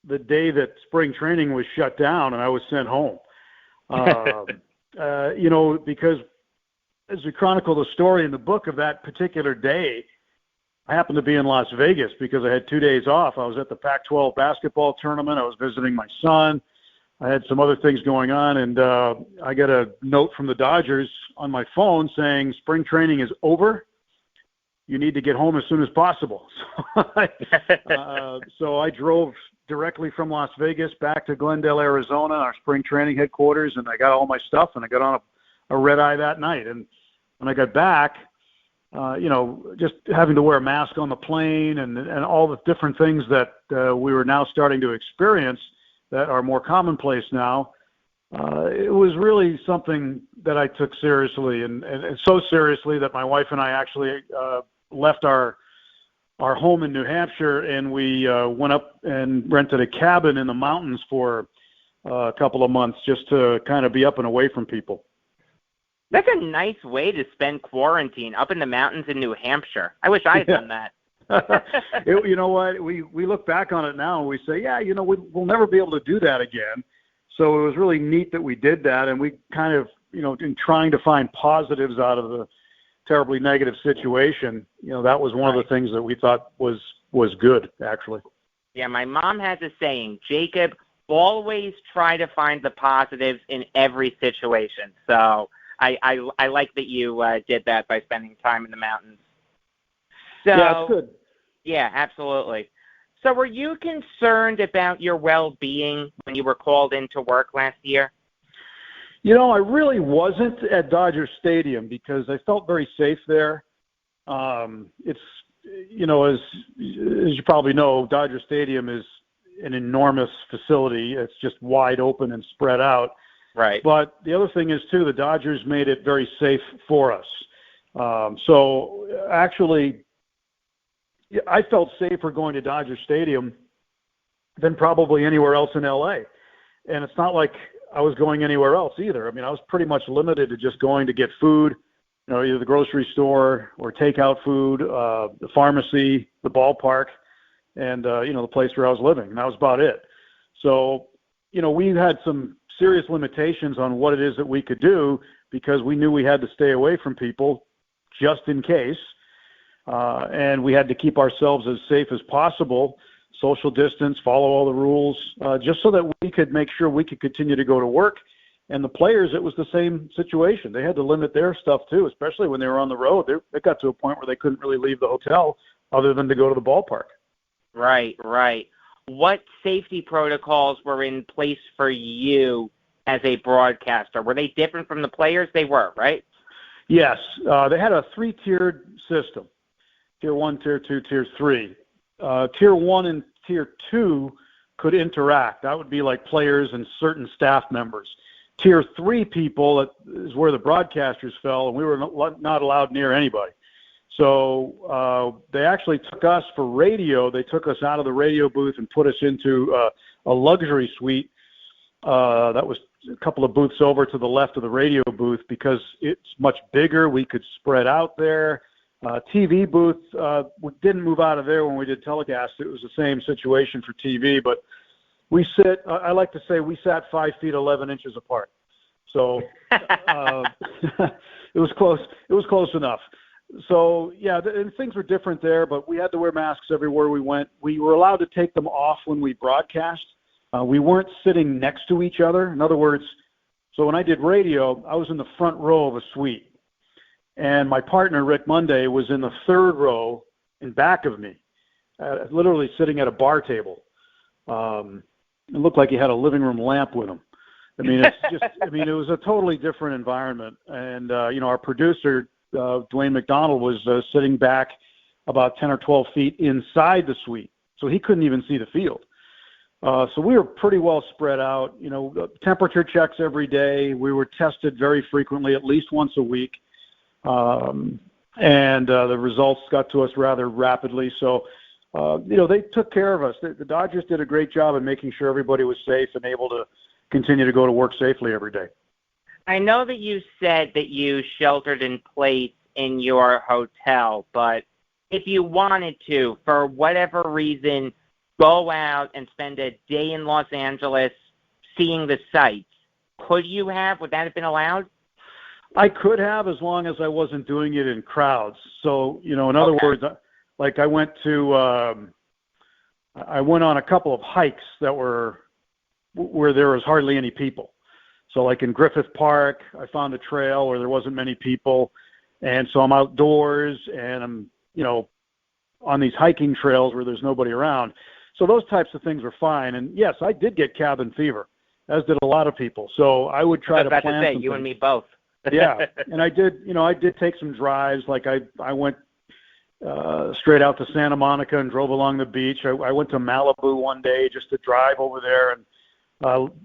the day that spring training was shut down and I was sent home. Because as we chronicle the story in the book of that particular day, I happened to be in Las Vegas because I had 2 days off. I was at the Pac-12 basketball tournament. I was visiting my son. I had some other things going on, and I got a note from the Dodgers on my phone saying spring training is over. You need to get home as soon as possible. So I drove directly from Las Vegas back to Glendale, Arizona, our spring training headquarters, and I got all my stuff, and I got on a red eye that night. And when I got back, just having to wear a mask on the plane and all the different things that we were now starting to experience that are more commonplace now, it was really something that I took seriously, and so seriously that my wife and I actually left our home in New Hampshire, and we went up and rented a cabin in the mountains for a couple of months just to kind of be up and away from people. That's a nice way to spend quarantine, up in the mountains in New Hampshire. I wish I had done that. You know what? We look back on it now and we say, we'll never be able to do that again. So it was really neat that we did that, and we kind of, in trying to find positives out of the terribly negative situation, that was one of the things that we thought was good, actually. Yeah, my mom has a saying, Jacob, always try to find the positives in every situation. So I like that you did that by spending time in the mountains. So, yeah, it's good. Yeah, absolutely. So were you concerned about your well-being when you were called into work last year? I really wasn't at Dodger Stadium because I felt very safe there. It's, as you probably know, Dodger Stadium is an enormous facility. It's just wide open and spread out. Right. But the other thing is, too, the Dodgers made it very safe for us. So actually, I felt safer going to Dodger Stadium than probably anywhere else in L.A. And it's not like I was going anywhere else either. I mean, I was pretty much limited to just going to get food, either the grocery store or takeout food, the pharmacy, the ballpark, and, the place where I was living. And that was about it. So, we had some serious limitations on what it is that we could do because we knew we had to stay away from people just in case. And we had to keep ourselves as safe as possible, social distance, follow all the rules, just so that we could make sure we could continue to go to work. And the players, it was the same situation. They had to limit their stuff too, especially when they were on the road. It got to a point where they couldn't really leave the hotel other than to go to the ballpark. Right. What safety protocols were in place for you as a broadcaster? Were they different from the players? They were, right? Yes. They had a 3-tiered system. Tier 1, Tier 2, Tier 3. Tier 1 and Tier 2 could interact. That would be like players and certain staff members. Tier 3 people is where the broadcasters fell, and we were not allowed near anybody. So they actually took us for radio. They took us out of the radio booth and put us into a luxury suite that was a couple of booths over to the left of the radio booth because it's much bigger. We could spread out there. TV booth, we didn't move out of there when we did telecast. It was the same situation for TV, but I like to say we sat 5 feet 11 inches apart. So it was close. It was close enough. So yeah, and things were different there, but we had to wear masks everywhere we went. We were allowed to take them off when we broadcast. We weren't sitting next to each other. In other words, so when I did radio, I was in the front row of a suite. And my partner, Rick Monday, was in the third row in back of me, literally sitting at a bar table. It looked like he had a living room lamp with him. I mean, it was a totally different environment. And, our producer, Dwayne McDonald, was sitting back about 10 or 12 feet inside the suite. So he couldn't even see the field. So we were pretty well spread out, temperature checks every day. We were tested very frequently, at least once a week. And the results got to us rather rapidly. So, they took care of us. The Dodgers did a great job in making sure everybody was safe and able to continue to go to work safely every day. I know that you said that you sheltered in place in your hotel, but if you wanted to, for whatever reason, go out and spend a day in Los Angeles seeing the sights, could you have? Would that have been allowed? I could have, as long as I wasn't doing it in crowds. So, in other words, like I went on a couple of hikes that were where there was hardly any people. So like in Griffith Park, I found a trail where there wasn't many people. And so I'm outdoors and I'm, on these hiking trails where there's nobody around. So those types of things were fine. And yes, I did get cabin fever, as did a lot of people. So I would try to plan something. You things. And me both. Yeah. And I did take some drives. Like I went straight out to Santa Monica and drove along the beach. I went to Malibu one day just to drive over there, and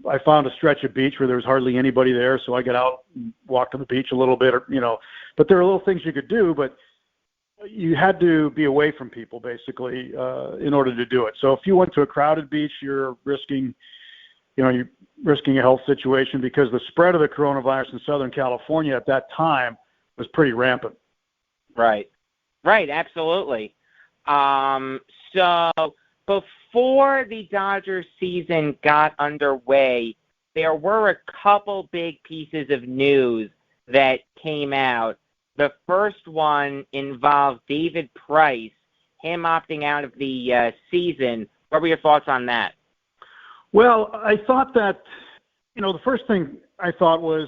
I found a stretch of beach where there was hardly anybody there, so I got out and walked on the beach a little bit, But there are little things you could do, but you had to be away from people, basically, in order to do it. So if you went to a crowded beach, you're risking a health situation, because the spread of the coronavirus in Southern California at that time was pretty rampant. Right, absolutely. So before the Dodgers season got underway, there were a couple big pieces of news that came out. The first one involved David Price, him opting out of the season. What were your thoughts on that? Well, I thought that, the first thing I thought was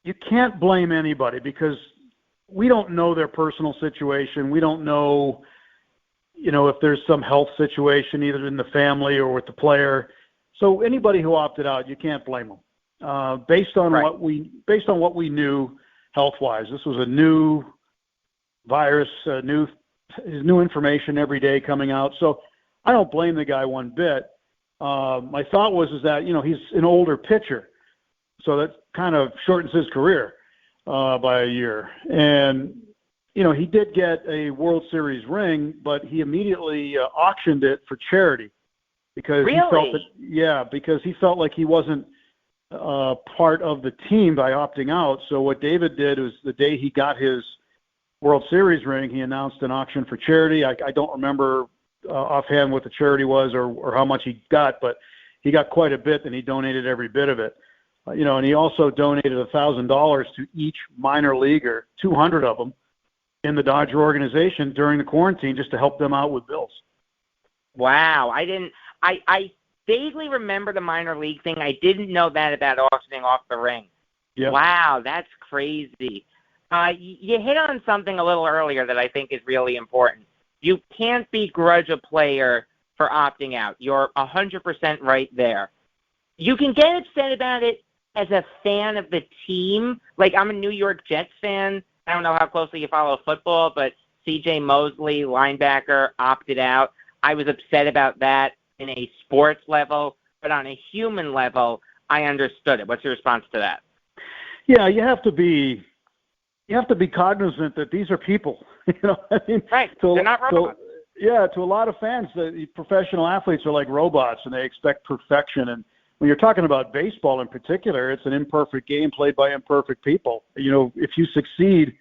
you can't blame anybody, because we don't know their personal situation. We don't know, if there's some health situation either in the family or with the player. So anybody who opted out, you can't blame them. Based on what we knew health-wise, this was a new virus, new information every day coming out. So I don't blame the guy one bit. My thought was that he's an older pitcher, so that kind of shortens his career by a year. And he did get a World Series ring, but he immediately auctioned it for charity because he felt like he wasn't part of the team by opting out. So what David did was, the day he got his World Series ring, he announced an auction for charity. I don't remember offhand what the charity was or how much he got, but he got quite a bit, and he donated every bit of it. And he also donated $1,000 to each minor leaguer, 200 of them, in the Dodger organization during the quarantine, just to help them out with bills. Wow. I vaguely remember the minor league thing. I didn't know that about auctioning off the ring. Yeah. Wow, that's crazy. You hit on something a little earlier that I think is really important. You can't begrudge a player for opting out. You're 100% right there. You can get upset about it as a fan of the team. Like, I'm a New York Jets fan. I don't know how closely you follow football, but C.J. Mosley, linebacker, opted out. I was upset about that in a sports level, but on a human level, I understood it. What's your response to that? Yeah, you have to be cognizant that these are people. Right. They're not robots. To a lot of fans, the professional athletes are like robots, and they expect perfection. And when you're talking about baseball in particular, it's an imperfect game played by imperfect people. If you succeed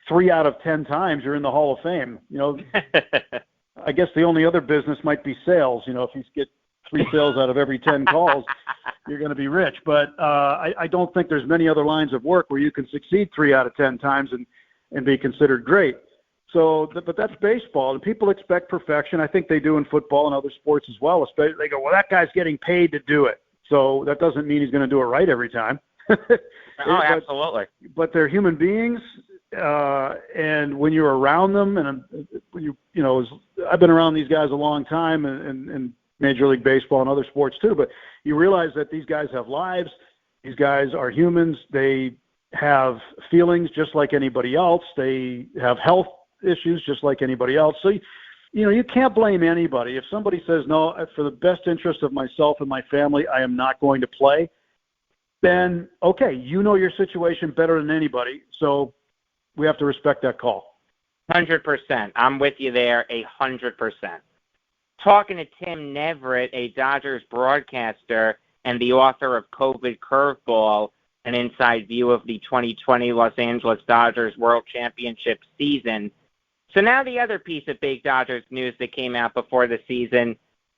3 out of 10 times, you're in the Hall of Fame. I guess the only other business might be sales. If you get 3 sales out of every 10 calls, you're going to be rich. But I don't think there's many other lines of work where you can succeed 3 out of 10 times and be considered great. So, but that's baseball, and people expect perfection. I think they do in football and other sports as well. Especially, they go, well, that guy's getting paid to do it, so that doesn't mean he's going to do it right every time. Absolutely. But they're human beings, and when you're around them, and when I've been around these guys a long time, and Major League Baseball and other sports too, but you realize that these guys have lives. These guys are humans. They have feelings just like anybody else. They have health issues just like anybody else. So, you can't blame anybody. If somebody says, no, for the best interest of myself and my family, I am not going to play, then, okay, your situation better than anybody. So we have to respect that call. 100%. I'm with you there, 100%. Talking to Tim Neverett, a Dodgers broadcaster and the author of COVID Curveball, an inside view of the 2020 Los Angeles Dodgers World Championship season. So now the other piece of big Dodgers news that came out before the season,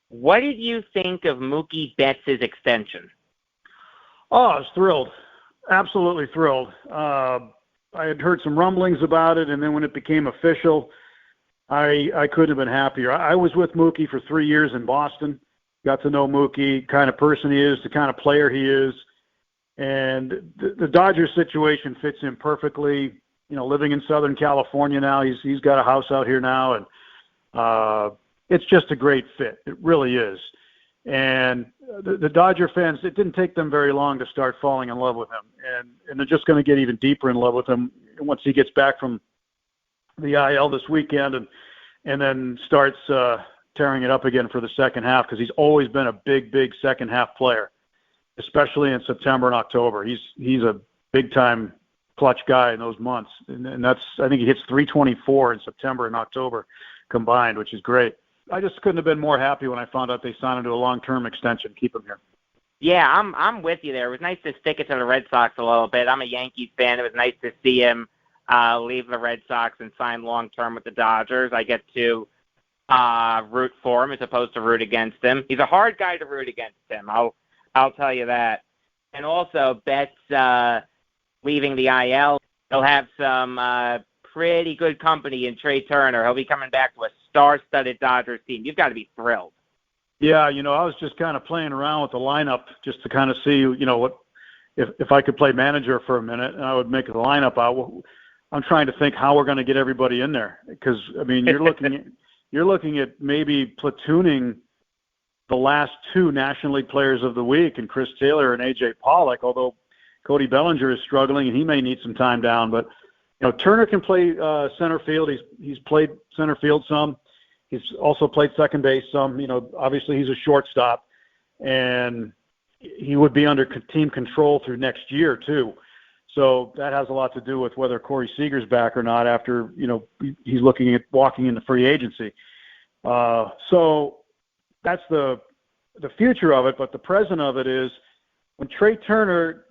what did you think of Mookie Betts' extension? Oh, I was thrilled. Absolutely thrilled. I had heard some rumblings about it, and then when it became official, I couldn't have been happier. I was with Mookie for 3 years in Boston, got to know Mookie, kind of person he is, the kind of player he is, and the Dodgers situation fits him perfectly. You know, living in Southern California now, he's got a house out here now, and it's just a great fit. It really is. And the Dodger fans, it didn't take them very long to start falling in love with him, and they're just going to get even deeper in love with him once he gets back from the IL this weekend and then starts tearing it up again for the second half, because he's always been a big second half player, especially in September and October. He's a big time clutch guy in those months, and that's, I think he hits 324 in September and October combined, which is great. I just couldn't have been more happy when I found out they signed him to a long-term extension, keep him here. Yeah, I'm with you there. It was nice to stick it to the Red Sox a little bit. I'm a Yankees fan. It was nice to see him leave the Red Sox and sign long-term with the Dodgers. I get to root for him as opposed to root against him. He's a hard guy to root against him. I'll tell you that. And also, Betts leaving the IL, he'll have some pretty good company in Trey Turner. He'll be coming back to a star-studded Dodgers team. You've got to be thrilled. Yeah, you know, I was just kind of playing around with the lineup just to kind of see, you know, what if I could play manager for a minute, and I would make the lineup out. I'm trying to think how we're going to get everybody in there, because I mean, you're looking at maybe platooning the last two National League Players of the Week, and Chris Taylor and A.J. Pollock, although Cody Bellinger is struggling and he may need some time down. But, you know, Turner can play center field. He's played center field some. He's also played second base some. You know, obviously he's a shortstop, and he would be under team control through next year too. So that has a lot to do with whether Corey Seager's back or not after, you know, he's looking at walking into free agency. So that's the future of it. But the present of it is when Trey Turner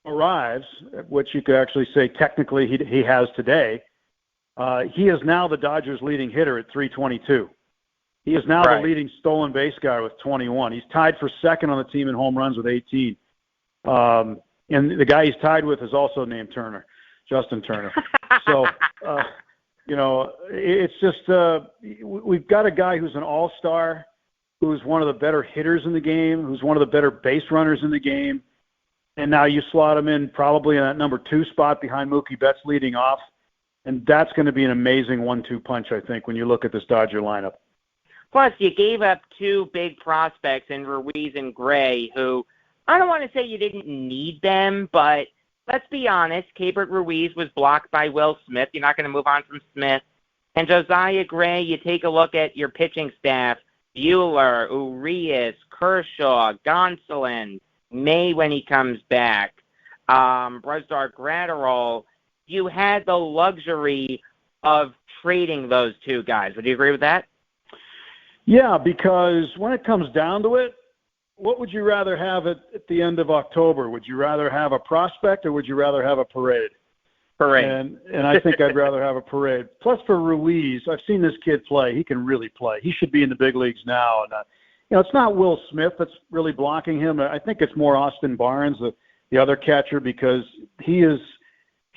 arrives, which you could actually say technically he has today, he is now the Dodgers' leading hitter at 322. He is now the leading stolen base guy with 21. He's tied for second on the team in home runs with 18. And the guy he's tied with is also named Turner, Justin Turner. So, you know, it's just we've got a guy who's an all-star, who's one of the better hitters in the game, who's one of the better base runners in the game. And now you slot him in probably in that number 2 spot behind Mookie Betts leading off. And that's going to be an amazing 1-2 punch, I think, when you look at this Dodger lineup. Plus, you gave up 2 big prospects in Ruiz and Gray, who I don't want to say you didn't need them, but let's be honest, Keibert Ruiz was blocked by Will Smith. You're not going to move on from Smith. And Josiah Gray, you take a look at your pitching staff, Buehler, Urias, Kershaw, Gonsolin, May when he comes back, Brusdar Gratterall. You had the luxury of trading those 2 guys. Would you agree with that? Yeah, because when it comes down to it, what would you rather have at the end of October? Would you rather have a prospect or would you rather have a parade? Parade. And I think I'd rather have a parade. Plus for Ruiz, I've seen this kid play. He can really play. He should be in the big leagues now. And, you know, it's not Will Smith that's really blocking him. I think it's more Austin Barnes, the other catcher, because he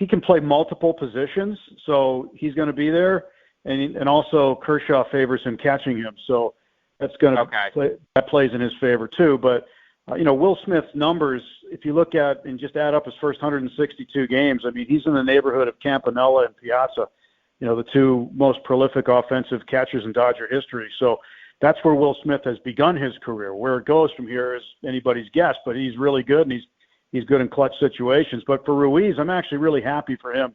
can play multiple positions. So he's going to be there. And also Kershaw favors him catching him. So that's going to that plays in his favor too. But, you know, Will Smith's numbers, if you look at and just add up his first 162 games, I mean, he's in the neighborhood of Campanella and Piazza, you know, the 2 most prolific offensive catchers in Dodger history. So that's where Will Smith has begun his career. Where it goes from here is anybody's guess, but he's really good, and he's good in clutch situations. But for Ruiz, I'm actually really happy for him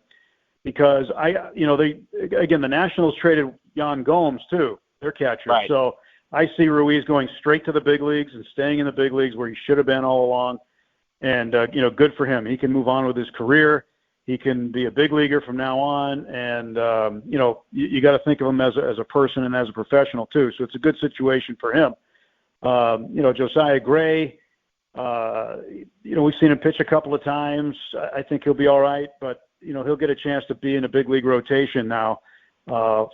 because the Nationals traded Yan Gomes too, their catcher. Right. So I see Ruiz going straight to the big leagues and staying in the big leagues where he should have been all along. And, good for him. He can move on with his career. He can be a big leaguer from now on. And, you got to think of him as a person and as a professional too. So it's a good situation for him. Josiah Gray, We've seen him pitch a couple of times. I think he'll be all right, but, he'll get a chance to be in a big league rotation now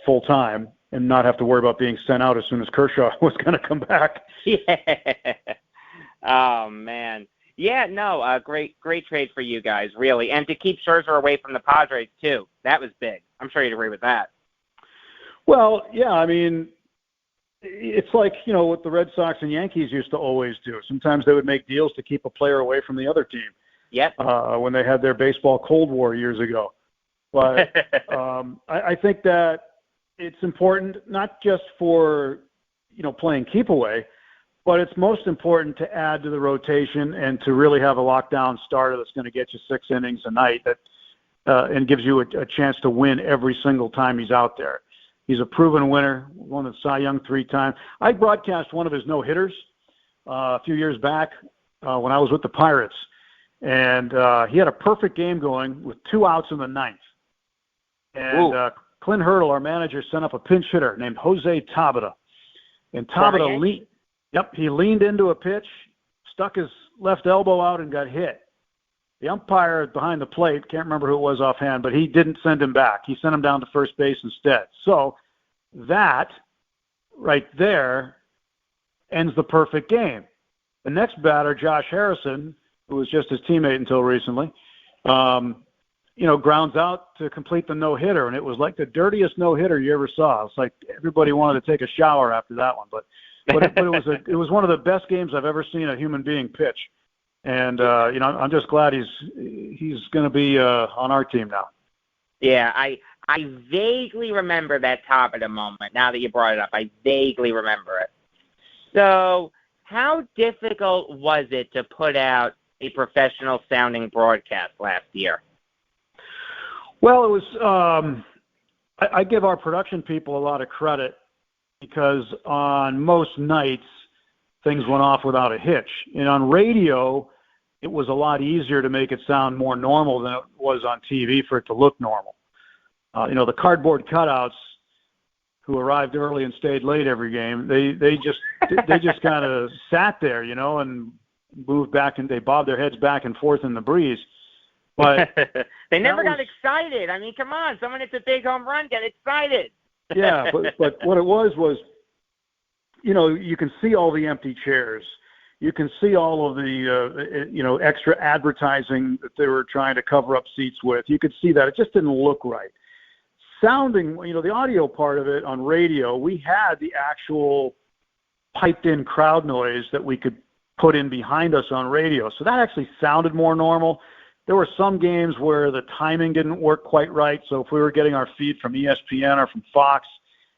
full time and not have to worry about being sent out as soon as Kershaw was going to come back. Yeah. Oh, man. Yeah, no, great trade for you guys, really. And to keep Scherzer away from the Padres, too. That was big. I'm sure you'd agree with that. Well, yeah, I mean, it's like, what the Red Sox and Yankees used to always do. Sometimes they would make deals to keep a player away from the other team. Yep. When they had their baseball Cold War years ago. But I think that it's important not just for, playing keep away, but it's most important to add to the rotation and to really have a lockdown starter that's going to get you 6 innings a night and gives you a chance to win every single time he's out there. He's a proven winner, won the Cy Young 3 times. I broadcast one of his no-hitters a few years back when I was with the Pirates. And he had a perfect game going with 2 outs in the 9th. And Clint Hurdle, our manager, sent up a pinch hitter named Jose Tabata. And Tabata he leaned into a pitch, stuck his left elbow out, and got hit. The umpire behind the plate, can't remember who it was offhand, but he didn't send him back. He sent him down to first base instead. So that right there ends the perfect game. The next batter, Josh Harrison, who was just his teammate until recently, grounds out to complete the no-hitter, and it was like the dirtiest no-hitter you ever saw. It's like everybody wanted to take a shower after that one, but it was one of the best games I've ever seen a human being pitch. And I'm just glad he's going to be on our team now. Yeah, I vaguely remember that Tabata moment. Now that you brought it up, I vaguely remember it. So, how difficult was it to put out a professional-sounding broadcast last year? Well, it was. I give our production people a lot of credit because on most nights things went off without a hitch, and on radio it was a lot easier to make it sound more normal than it was on TV for it to look normal. The cardboard cutouts who arrived early and stayed late every game, they just kind of sat there, and moved back, and they bobbed their heads back and forth in the breeze. But they never got excited. I mean, come on, someone hits a big home run, get excited. Yeah, but what it was, you can see all the empty chairs. You can see all of the, extra advertising that they were trying to cover up seats with. You could see that. It just didn't look right. Sounding, the audio part of it on radio, we had the actual piped-in crowd noise that we could put in behind us on radio. So that actually sounded more normal. There were some games where the timing didn't work quite right. So if we were getting our feed from ESPN or from Fox,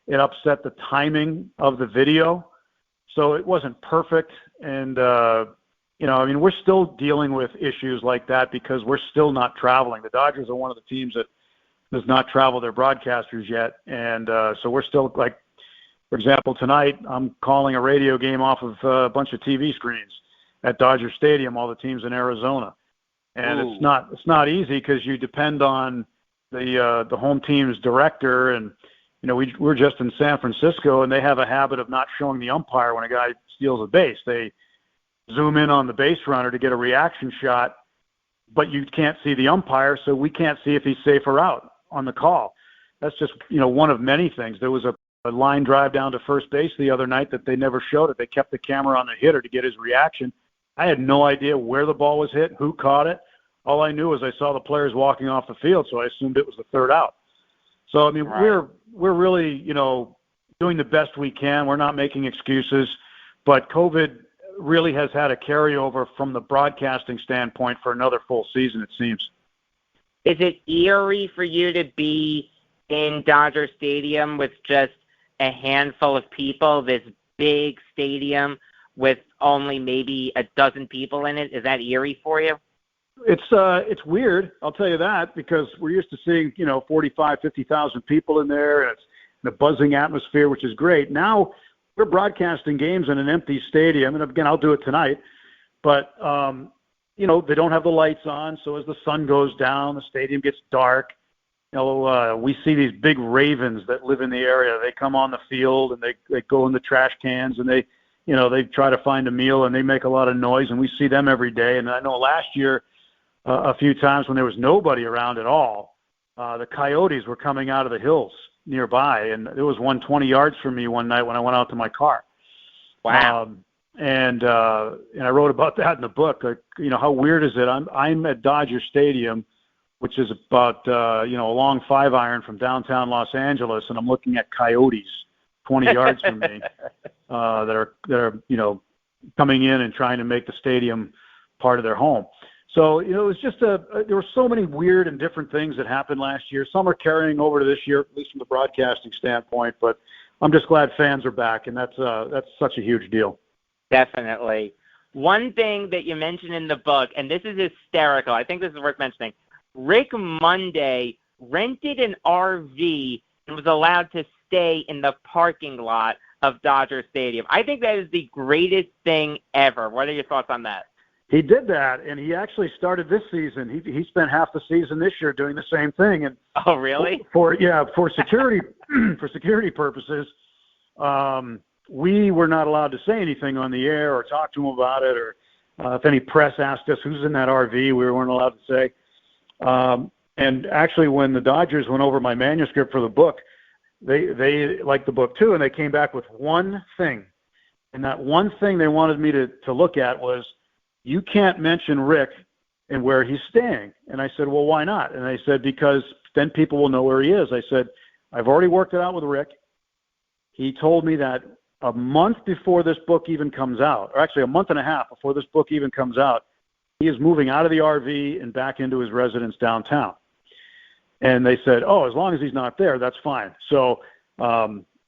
it upset the timing of the video. So it wasn't perfect. And, we're still dealing with issues like that because we're still not traveling. The Dodgers are one of the teams that does not travel their broadcasters yet. And so we're still, like, for example, tonight I'm calling a radio game off of a bunch of TV screens at Dodger Stadium, all the teams in Arizona. And it's not easy because you depend on the home team's director, and we're just in San Francisco, and they have a habit of not showing the umpire when a guy steals a base. They zoom in on the base runner to get a reaction shot, but you can't see the umpire, so we can't see if he's safe or out on the call. That's just one of many things. There was a line drive down to first base the other night that they never showed it. They kept the camera on the hitter to get his reaction. I had no idea where the ball was hit, who caught it. All I knew was I saw the players walking off the field, so I assumed it was the third out. So, right. We're really, doing the best we can. We're not making excuses, but COVID really has had a carryover from the broadcasting standpoint for another full season, it seems. Is it eerie for you to be in Dodger Stadium with just a handful of people, this big stadium with only maybe a dozen people in it? Is that eerie for you? It's weird, I'll tell you that, because we're used to seeing, 45, 50,000 people in there, and it's a buzzing atmosphere, which is great. Now we're broadcasting games in an empty stadium, and again, I'll do it tonight, but, they don't have the lights on, so as the sun goes down, the stadium gets dark. We see these big ravens that live in the area. They come on the field, and they go in the trash cans, and they they try to find a meal and they make a lot of noise, and we see them every day. And I know last year, a few times when there was nobody around at all, the coyotes were coming out of the hills nearby, and there was one 20 yards from me one night when I went out to my car. Wow. And I wrote about that in the book. Like, how weird is it? I'm at Dodger Stadium, which is about a long 5-iron from downtown Los Angeles, and I'm looking at coyotes 20 yards from me that are coming in and trying to make the stadium part of their home. So it was just there were so many weird and different things that happened last year. Some are carrying over to this year, at least from the broadcasting standpoint. But I'm just glad fans are back, and that's such a huge deal. Definitely. One thing that you mentioned in the book, and this is hysterical, I think this is worth mentioning, Rick Monday rented an RV and was allowed to stay in the parking lot of Dodger Stadium. I think that is the greatest thing ever. What are your thoughts on that? He did that, and he actually started this season. He spent half the season this year doing the same thing. And oh, really? For security for security purposes, we were not allowed to say anything on the air or talk to him about it, or if any press asked us who's in that RV, we weren't allowed to say. And actually, when the Dodgers went over my manuscript for the book, they liked the book too, and they came back with one thing. And that one thing they wanted me to look at was, you can't mention Rick and where he's staying. And I said, well, why not? And they said, because then people will know where he is. I said, I've already worked it out with Rick. He told me that a month before this book even comes out, or actually a month and a half before this book even comes out, he is moving out of the RV and back into his residence downtown. And they said, oh, as long as he's not there, that's fine. So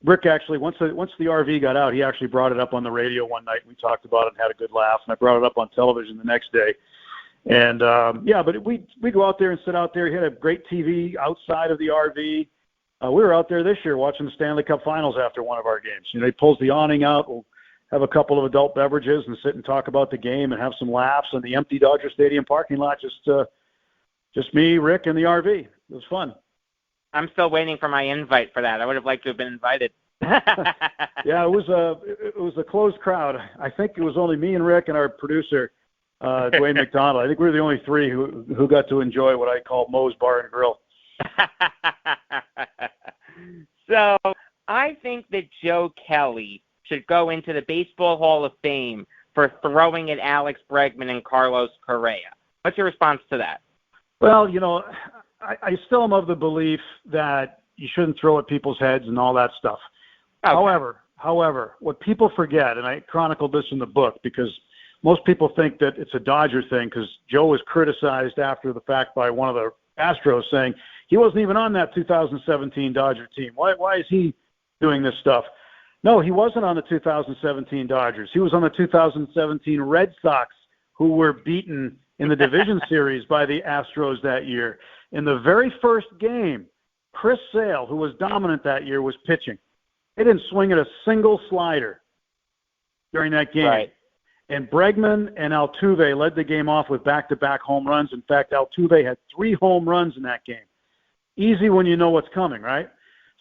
Rick actually, once the RV got out, he actually brought it up on the radio one night. We talked about it and had a good laugh, and I brought it up on television the next day. And but we go out there and sit out there. He had a great TV outside of the RV. We were out there this year watching the Stanley Cup Finals after one of our games. He pulls the awning out. We'll have a couple of adult beverages and sit and talk about the game and have some laughs in the empty Dodger Stadium parking lot. Just me, Rick, and the RV. It was fun. I'm still waiting for my invite for that. I would have liked to have been invited. Yeah, it was a closed crowd. I think it was only me and Rick and our producer, Dwayne McDonald. I think we were the only three who got to enjoy what I call Moe's Bar and Grill. So I think that Joe Kelly should go into the Baseball Hall of Fame for throwing at Alex Bregman and Carlos Correa. What's your response to that? Well, I still am of the belief that you shouldn't throw at people's heads and all that stuff. Okay. However, what people forget, and I chronicled this in the book because most people think that it's a Dodger thing because Joe was criticized after the fact by one of the Astros saying he wasn't even on that 2017 Dodger team. Why is he doing this stuff? No, he wasn't on the 2017 Dodgers. He was on the 2017 Red Sox, who were beaten in the division series by the Astros that year. In the very first game, Chris Sale, who was dominant that year, was pitching. They didn't swing at a single slider during that game. Right. And Bregman and Altuve led the game off with back-to-back home runs. In fact, Altuve had 3 home runs in that game. Easy when you know what's coming, right?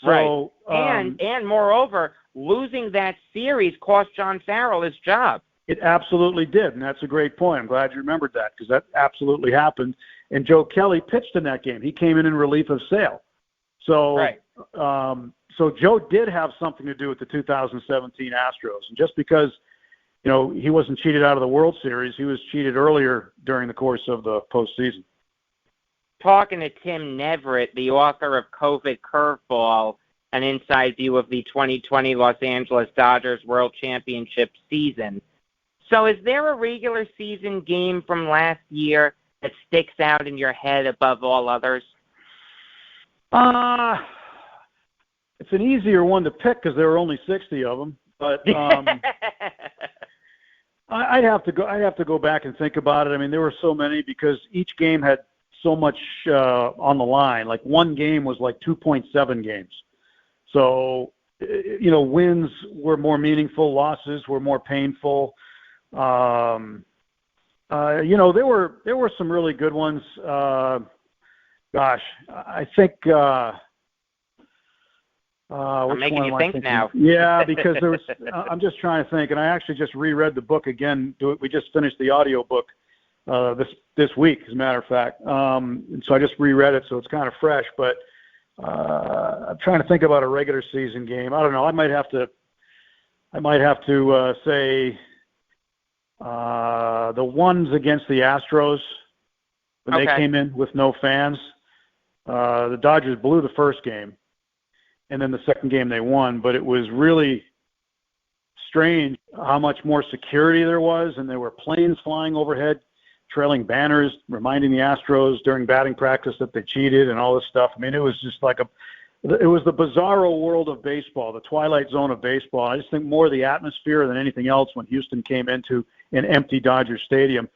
So, right. And moreover, losing that series cost John Farrell his job. It absolutely did, and that's a great point. I'm glad you remembered that because that absolutely happened. And Joe Kelly pitched in that game. He came in relief of Sale. So, right. So Joe did have something to do with the 2017 Astros. And just because, he wasn't cheated out of the World Series, he was cheated earlier during the course of the postseason. Talking to Tim Neverett, the author of COVID Curveball, an inside view of the 2020 Los Angeles Dodgers World Championship season. So is there a regular season game from last year that sticks out in your head above all others? It's an easier one to pick because there were only 60 of them. But I'd have to go back and think about it. I mean, there were so many because each game had so much on the line. Like one game was like 2.7 games. So, wins were more meaningful, losses were more painful. There were some really good ones. I think I'm making you think now. Yeah, because there was. I'm just trying to think, and I actually just reread the book again. We just finished the audio book this week, as a matter of fact. And so I just reread it, so it's kind of fresh. But I'm trying to think about a regular season game. I don't know. I might have to say the ones against the Astros when they came in with no fans. The Dodgers blew the first game, and then the second game they won. But it was really strange how much more security there was, and there were planes flying overhead, trailing banners, reminding the Astros during batting practice that they cheated and all this stuff. I mean, it was just like it was the bizarro world of baseball, the twilight zone of baseball. I just think more of the atmosphere than anything else when Houston came into an empty Dodger Stadium.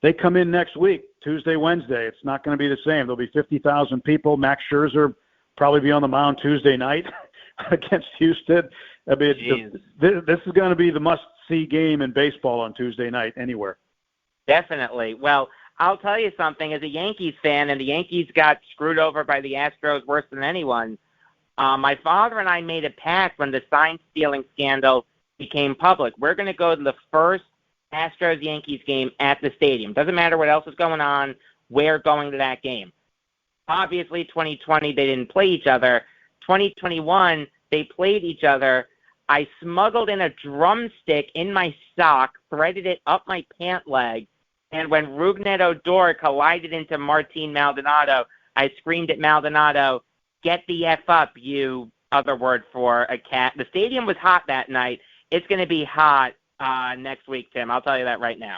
They come in next week, Tuesday, Wednesday. It's not going to be the same. There'll be 50,000 people. Max Scherzer probably be on the mound Tuesday night against Houston. I mean, this is going to be the must-see game in baseball on Tuesday night anywhere. Definitely. Well, I'll tell you something. As a Yankees fan, and the Yankees got screwed over by the Astros worse than anyone, my father and I made a pact when the sign-stealing scandal became public. We're going to go to the first Astros-Yankees game at the stadium. Doesn't matter what else is going on. We're going to that game. Obviously, 2020, they didn't play each other. 2021, they played each other. I smuggled in a drumstick in my sock, threaded it up my pant leg, and when Rougned Odor collided into Martin Maldonado, I screamed at Maldonado, "Get the F up, you," other word for a cat. The stadium was hot that night. It's going to be hot next week, Tim. I'll tell you that right now.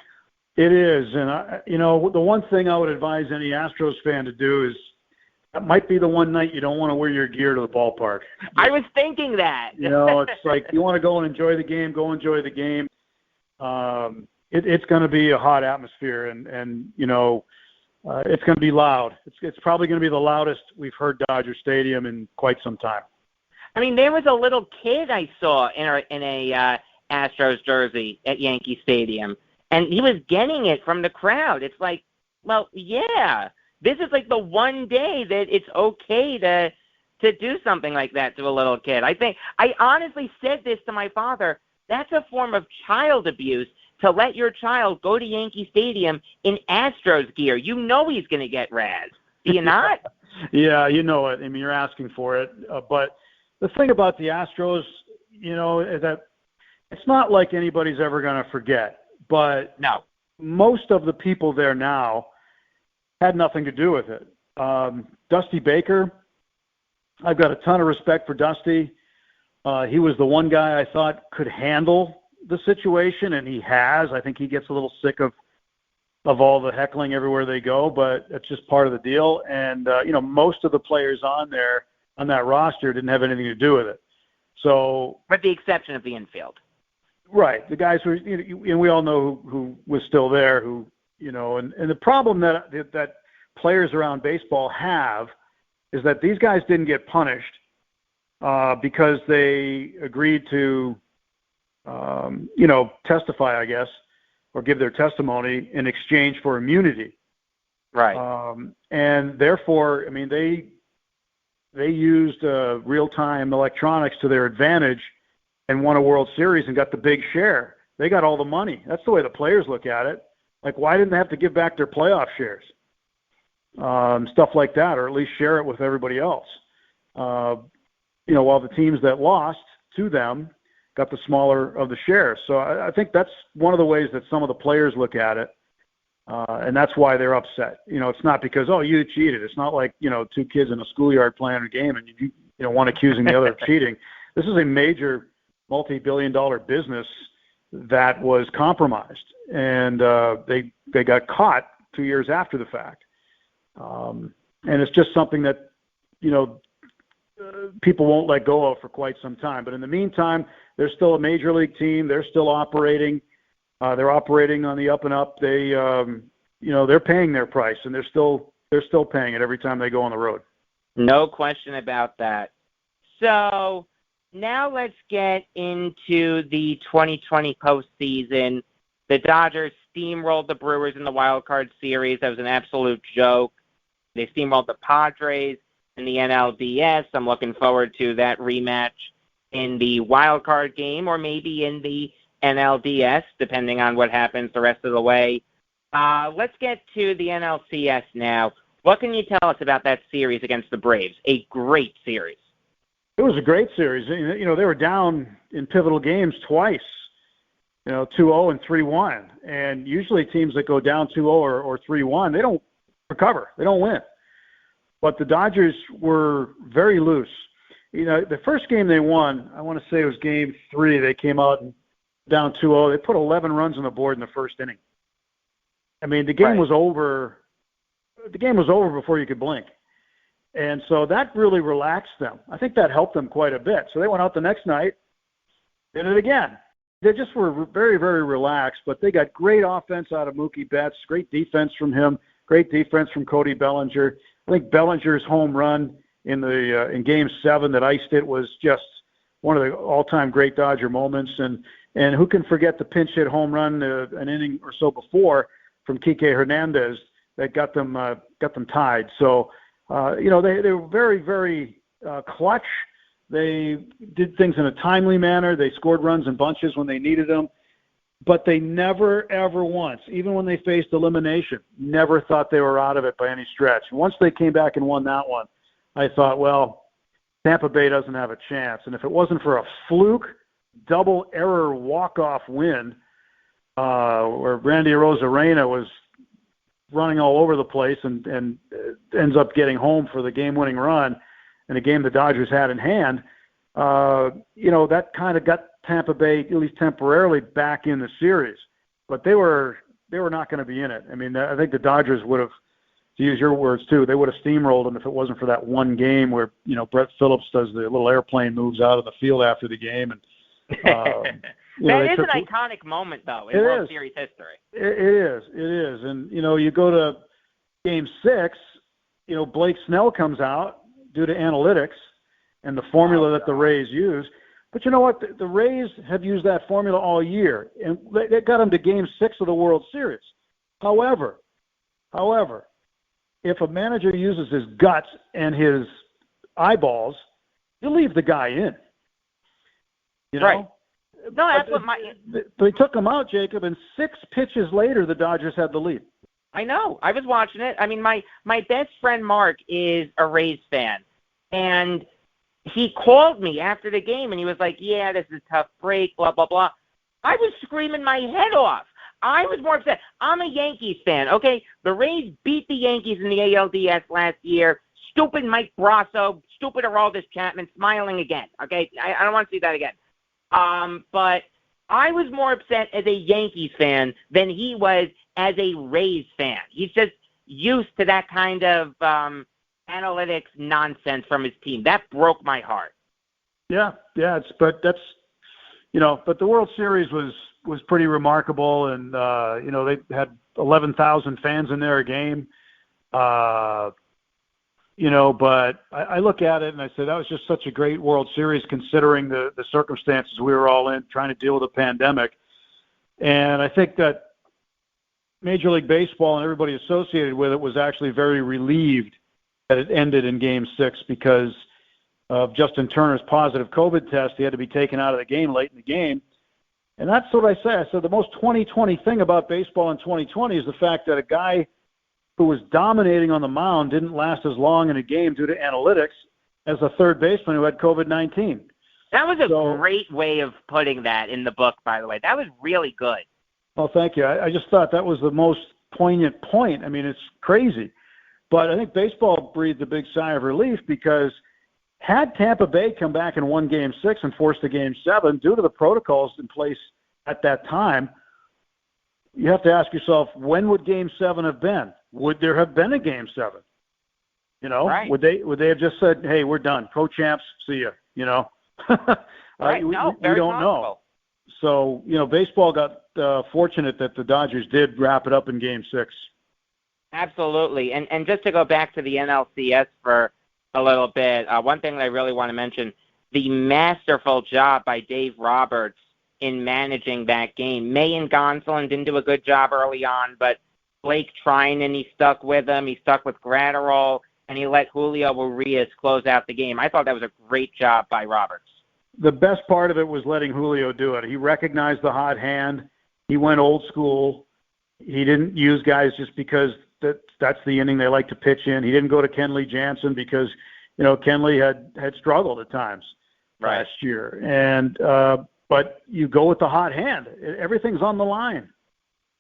It is. And, the one thing I would advise any Astros fan to do is that might be the one night you don't want to wear your gear to the ballpark. I was thinking that. It's like you want to go and enjoy the game, go enjoy the game. It's going to be a hot atmosphere, and it's going to be loud. It's probably going to be the loudest we've heard Dodger Stadium in quite some time. I mean, there was a little kid I saw in a Astros jersey at Yankee Stadium, and he was getting it from the crowd. It's like, well, yeah, this is like the one day that it's okay to do something like that to a little kid. I honestly said this to my father. That's a form of child abuse to let your child go to Yankee Stadium in Astros gear. You know he's going to get razzed. Do you not? Yeah, you know it. I mean, you're asking for it. But the thing about the Astros, is that it's not like anybody's ever going to forget. But no, most of the people there now had nothing to do with it. Dusty Baker, I've got a ton of respect for Dusty. He was the one guy I thought could handle the situation, and he has. I think he gets a little sick of all the heckling everywhere they go, but it's just part of the deal. And, most of the players on that roster didn't have anything to do with it. So, with the exception of the infield. Right. The guys who, and we all know who was still there, and the problem that players around baseball have is that these guys didn't get punished because they agreed to, testify, I guess, or give their testimony in exchange for immunity. Right. And therefore, I mean, they used real-time electronics to their advantage and won a World Series and got the big share. They got all the money. That's the way the players look at it. Like, why didn't they have to give back their playoff shares? Stuff like that, or at least share it with everybody else. While the teams that lost to them got the smaller of the shares. So I think that's one of the ways that some of the players look at it, and that's why they're upset. It's not because, you cheated. It's not like, two kids in a schoolyard playing a game and one accusing the other of cheating. This is a major multi-billion-dollar business that was compromised, and they got caught 2 years after the fact. And it's just something that, people won't let go of for quite some time. But in the meantime, they're still a major league team. They're still operating. They're operating on the up and up. They, they're paying their price, and they're still paying it every time they go on the road. No question about that. So now let's get into the 2020 postseason. The Dodgers steamrolled the Brewers in the wild card series. That was an absolute joke. They steamrolled the Padres. in the NLDS. I'm looking forward to that rematch in the wild card game or maybe in the NLDS, depending on what happens the rest of the way. Let's get to the NLCS now. What can you tell us about that series against the Braves? A great series. It was a great series. You know, they were down in pivotal games twice, 2-0 and 3-1. And usually teams that go down 2-0 or 3-1, they don't recover. They don't win. But the Dodgers were very loose. The first game they won, I want to say it was game 3. They came out and down 2-0. They put 11 runs on the board in the first inning. I mean, the game was over. The game was over before you could blink. And so that really relaxed them. I think that helped them quite a bit. So they went out the next night, did it again. They just were very, very relaxed, but they got great offense out of Mookie Betts, great defense from him, great defense from Cody Bellinger. I think Bellinger's home run in Game 7 that iced it was just one of the all-time great Dodger moments. And who can forget the pinch hit home run an inning or so before from Kike Hernandez that got them tied. So, they were very, very clutch. They did things in a timely manner. They scored runs in bunches when they needed them. But they never, ever once, even when they faced elimination, never thought they were out of it by any stretch. Once they came back and won that one, I thought, well, Tampa Bay doesn't have a chance. And if it wasn't for a fluke, double error walk-off win where Randy Arozarena was running all over the place and ends up getting home for the game-winning run in a game the Dodgers had in hand, that kind of got Tampa Bay, at least temporarily, back in the series. But they were not going to be in it. I mean, I think the Dodgers would have, to use your words too, they would have steamrolled them if it wasn't for that one game where, Brett Phillips does the little airplane moves out of the field after the game. And that is an iconic moment, though, in World Series history. It is. And, you go to Game 6, Blake Snell comes out due to analytics and the formula that the Rays use. But you know what? The Rays have used that formula all year, and they got them to Game 6 of the World Series. However, if a manager uses his guts and his eyeballs, you leave the guy in. Right. No, that's what They took him out, Jacob, and 6 pitches later, the Dodgers had the lead. I know. I was watching it. I mean, my best friend Mark is a Rays fan, and he called me after the game, and he was like, yeah, this is a tough break, blah, blah, blah. I was screaming my head off. I was more upset. I'm a Yankees fan, okay? The Rays beat the Yankees in the ALDS last year. Stupid Mike Brasso, stupid Aroldis Chapman, smiling again, okay? I don't want to see that again. But I was more upset as a Yankees fan than he was as a Rays fan. He's just used to that kind of analytics nonsense from his team. That broke my heart. Yeah, but the World Series was pretty remarkable, and they had 11,000 fans in there a game. But I look at it and I say that was just such a great World Series considering the circumstances we were all in, trying to deal with a pandemic. And I think that Major League Baseball and everybody associated with it was actually very relieved that it ended in Game 6 because of Justin Turner's positive COVID test. He had to be taken out of the game late in the game. And that's what I say. I said the most 2020 thing about baseball in 2020 is the fact that a guy who was dominating on the mound didn't last as long in a game due to analytics as a third baseman who had COVID-19. That was a great way of putting that in the book, by the way. That was really good. Oh, thank you. I just thought that was the most poignant point. I mean, it's crazy. But I think baseball breathed a big sigh of relief because had Tampa Bay come back and won Game 6 and forced a Game 7, due to the protocols in place at that time, you have to ask yourself, when would Game 7 have been? Would there have been a Game 7? Right. Would they have just said, hey, we're done. Pro champs, see ya, Right. We no, don't know. So, baseball got fortunate that the Dodgers did wrap it up in Game 6. Absolutely. And just to go back to the NLCS for a little bit, one thing that I really want to mention, the masterful job by Dave Roberts in managing that game. May and Gonsolin didn't do a good job early on, but Blake Trinan, he stuck with him. He stuck with Gratterall. and he let Julio Urias close out the game. I thought that was a great job by Roberts. The best part of it was letting Julio do it. He recognized the hot hand. He went old school. He didn't use guys just because that's the inning they like to pitch in. He didn't go to Kenley Jansen because, Kenley had struggled at times last year. And but you go with the hot hand. Everything's on the line.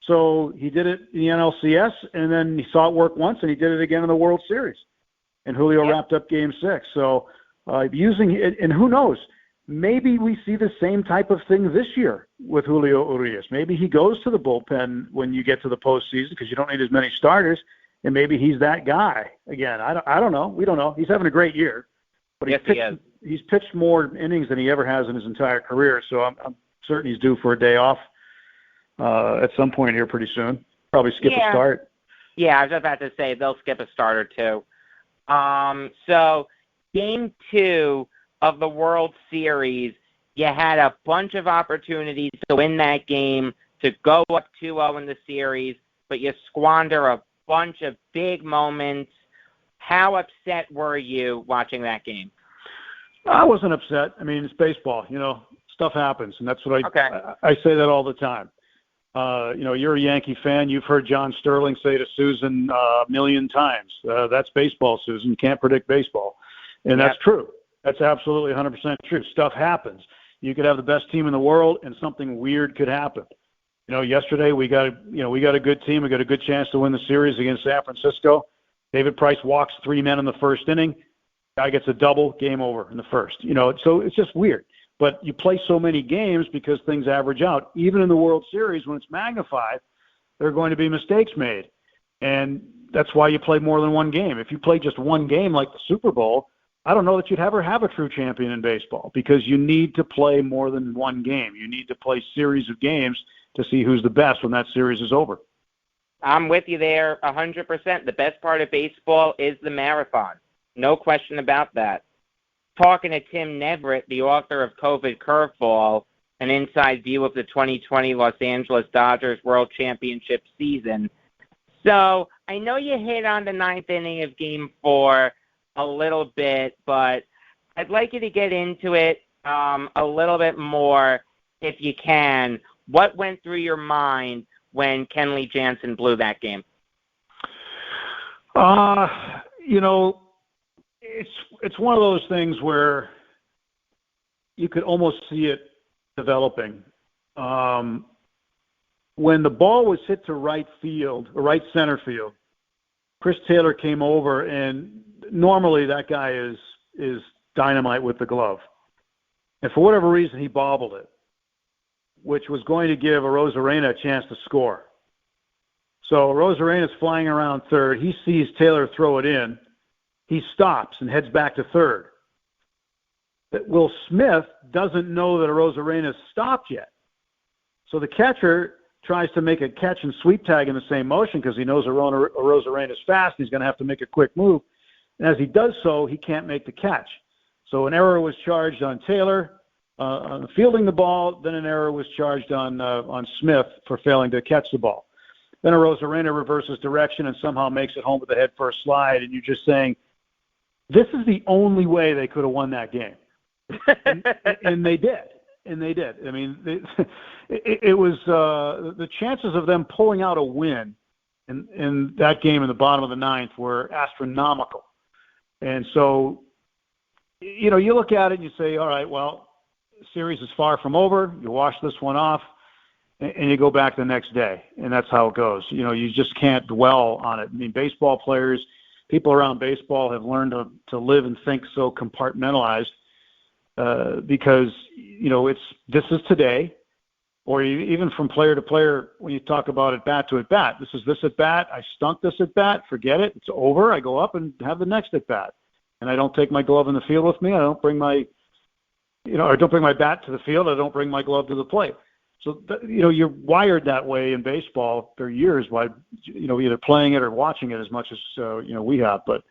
So he did it in the NLCS, and then he saw it work once, and he did it again in the World Series. And Julio wrapped up Game 6. So using it, and who knows, maybe we see the same type of thing this year with Julio Urias. Maybe he goes to the bullpen when you get to the postseason because you don't need as many starters, and maybe he's that guy again. I don't know. We don't know. He's having a great year, but he's pitched more innings than he ever has in his entire career. So I'm certain he's due for a day off at some point here pretty soon. Probably skip a start. Yeah, I was about to say they'll skip a start or two. So Game 2 of the World Series, you had a bunch of opportunities to win that game, to go up 2-0 in the series, but you squander a bunch of big moments. How upset were you watching that game? I wasn't upset. I mean, it's baseball. Stuff happens, and that's what I say that all the time. You're a Yankee fan. You've heard John Sterling say to Susan a million times, that's baseball, Susan. You can't predict baseball. And that's true. That's absolutely 100% true. Stuff happens. You could have the best team in the world, and something weird could happen. Yesterday we got a good team. We got a good chance to win the series against San Francisco. David Price walks 3 men in the first inning. Guy gets a double, game over in the first. So it's just weird. But you play so many games because things average out. Even in the World Series, when it's magnified, there are going to be mistakes made. And that's why you play more than one game. If you play just one game like the Super Bowl, I don't know that you'd ever have a true champion in baseball because you need to play more than one game. You need to play series of games to see who's the best when that series is over. I'm with you there 100%. The best part of baseball is the marathon. No question about that. Talking to Tim Neverett, the author of COVID Curveball, an inside view of the 2020 Los Angeles Dodgers World Championship season. So I know you hit on the 9th inning of Game 4 a little bit, but I'd like you to get into it a little bit more if you can. What went through your mind when Kenley Jansen blew that game? It's one of those things where you could almost see it developing. When the ball was hit to right field, or right center field, Chris Taylor came over, and normally that guy is dynamite with the glove. And for whatever reason, he bobbled it, which was going to give Arozarena a chance to score. So Arozarena's flying around third. He sees Taylor throw it in. He stops and heads back to third. But Will Smith doesn't know that Arozarena's stopped yet. So the catcher tries to make a catch and sweep tag in the same motion because he knows Arozarena's fast. He's going to have to make a quick move. And as he does so, he can't make the catch. So an error was charged on Taylor on fielding the ball. Then an error was charged on Smith for failing to catch the ball. Then Arozarena reverses direction and somehow makes it home with a head-first slide. And you're just saying, this is the only way they could have won that game. and they did. And they did. I mean, it was the chances of them pulling out a win in that game in the bottom of the 9th were astronomical. And so, you look at it and you say, all right, well, the series is far from over. You wash this one off, and you go back the next day. And that's how it goes. You just can't dwell on it. I mean, baseball players, people around baseball have learned to live and think so compartmentalized because, this is today, or even from player to player, when you talk about at bat to at bat, this is this at bat. I stunk this at bat. Forget it. It's over. I go up and have the next at bat. And I don't take my glove in the field with me. I don't bring I don't bring my bat to the field. I don't bring my glove to the plate. So, you're wired that way in baseball for years by, either playing it or watching it as much as, we have. But,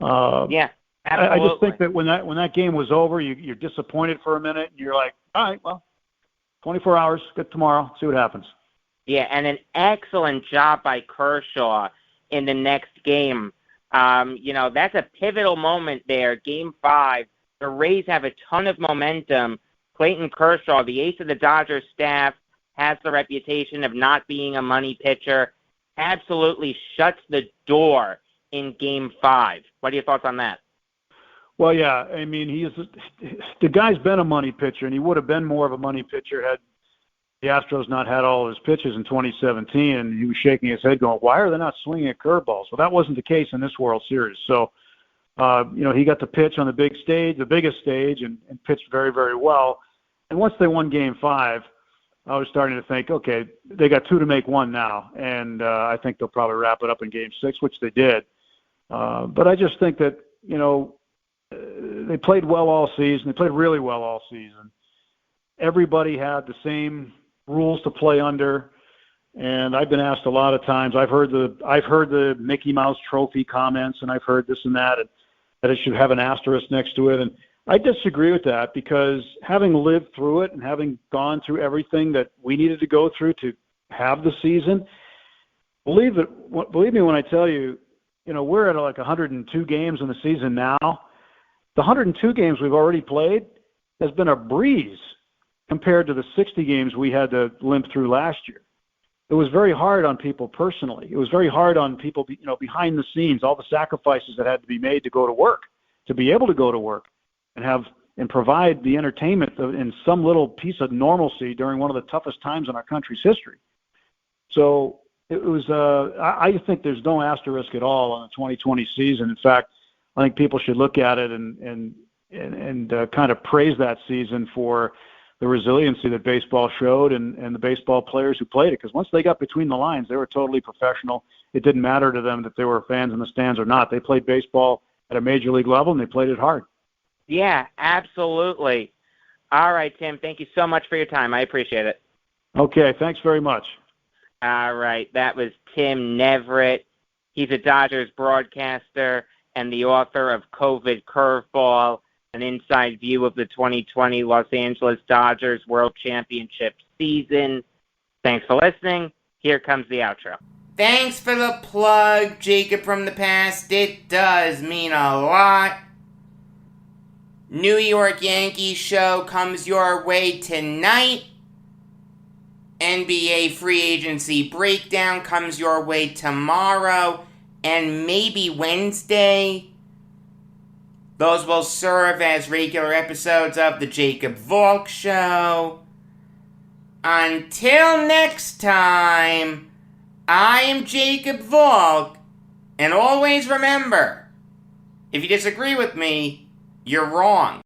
yeah, absolutely. I just think that when that game was over, you're disappointed for a minute and you're like, all right, well, 24 hours, good tomorrow, see what happens. Yeah, and an excellent job by Kershaw in the next game. That's a pivotal moment there. Game 5, the Rays have a ton of momentum. Clayton Kershaw, the ace of the Dodgers staff, has the reputation of not being a money pitcher, absolutely shuts the door in Game 5. What are your thoughts on that? Well, yeah, I mean, the guy's been a money pitcher, and he would have been more of a money pitcher had the Astros not had all of his pitches in 2017, and he was shaking his head going, why are they not swinging at curveballs? Well, that wasn't the case in this World Series. So, he got to pitch on the big stage, the biggest stage, and pitched very, very well. And once they won Game 5, I was starting to think, okay, they got 2 to make 1 now, and I think they'll probably wrap it up in Game 6, which they did. But I just think that, they played well all season. They played really well all season. Everybody had the same rules to play under, and I've been asked a lot of times. I've heard the Mickey Mouse Trophy comments, and I've heard this and that, and that it should have an asterisk next to it. And I disagree with that because having lived through it and having gone through everything that we needed to go through to have the season, believe me when I tell you, we're at like 102 games in the season now. The 102 games we've already played has been a breeze compared to the 60 games we had to limp through last year. It was very hard on people personally. It was very hard on people, behind the scenes, all the sacrifices that had to be made to go to work, to be able to go to work and provide the entertainment in some little piece of normalcy during one of the toughest times in our country's history. So it was, I think there's no asterisk at all on the 2020 season. In fact, I think people should look at it and kind of praise that season for the resiliency that baseball showed and the baseball players who played it. Because once they got between the lines, they were totally professional. It didn't matter to them that they were fans in the stands or not. They played baseball at a major league level, and they played it hard. Yeah, absolutely. All right, Tim, thank you so much for your time. I appreciate it. Okay, thanks very much. All right, that was Tim Neverett. He's a Dodgers broadcaster and the author of COVID Curveball, an inside view of the 2020 Los Angeles Dodgers World Championship season. Thanks for listening. Here comes the outro. Thanks for the plug, Jacob from the past. It does mean a lot. New York Yankees show comes your way tonight. NBA free agency breakdown comes your way tomorrow and maybe Wednesday. Those will serve as regular episodes of the Jacob Valk Show. Until next time, I am Jacob Valk, and always remember, if you disagree with me, you're wrong.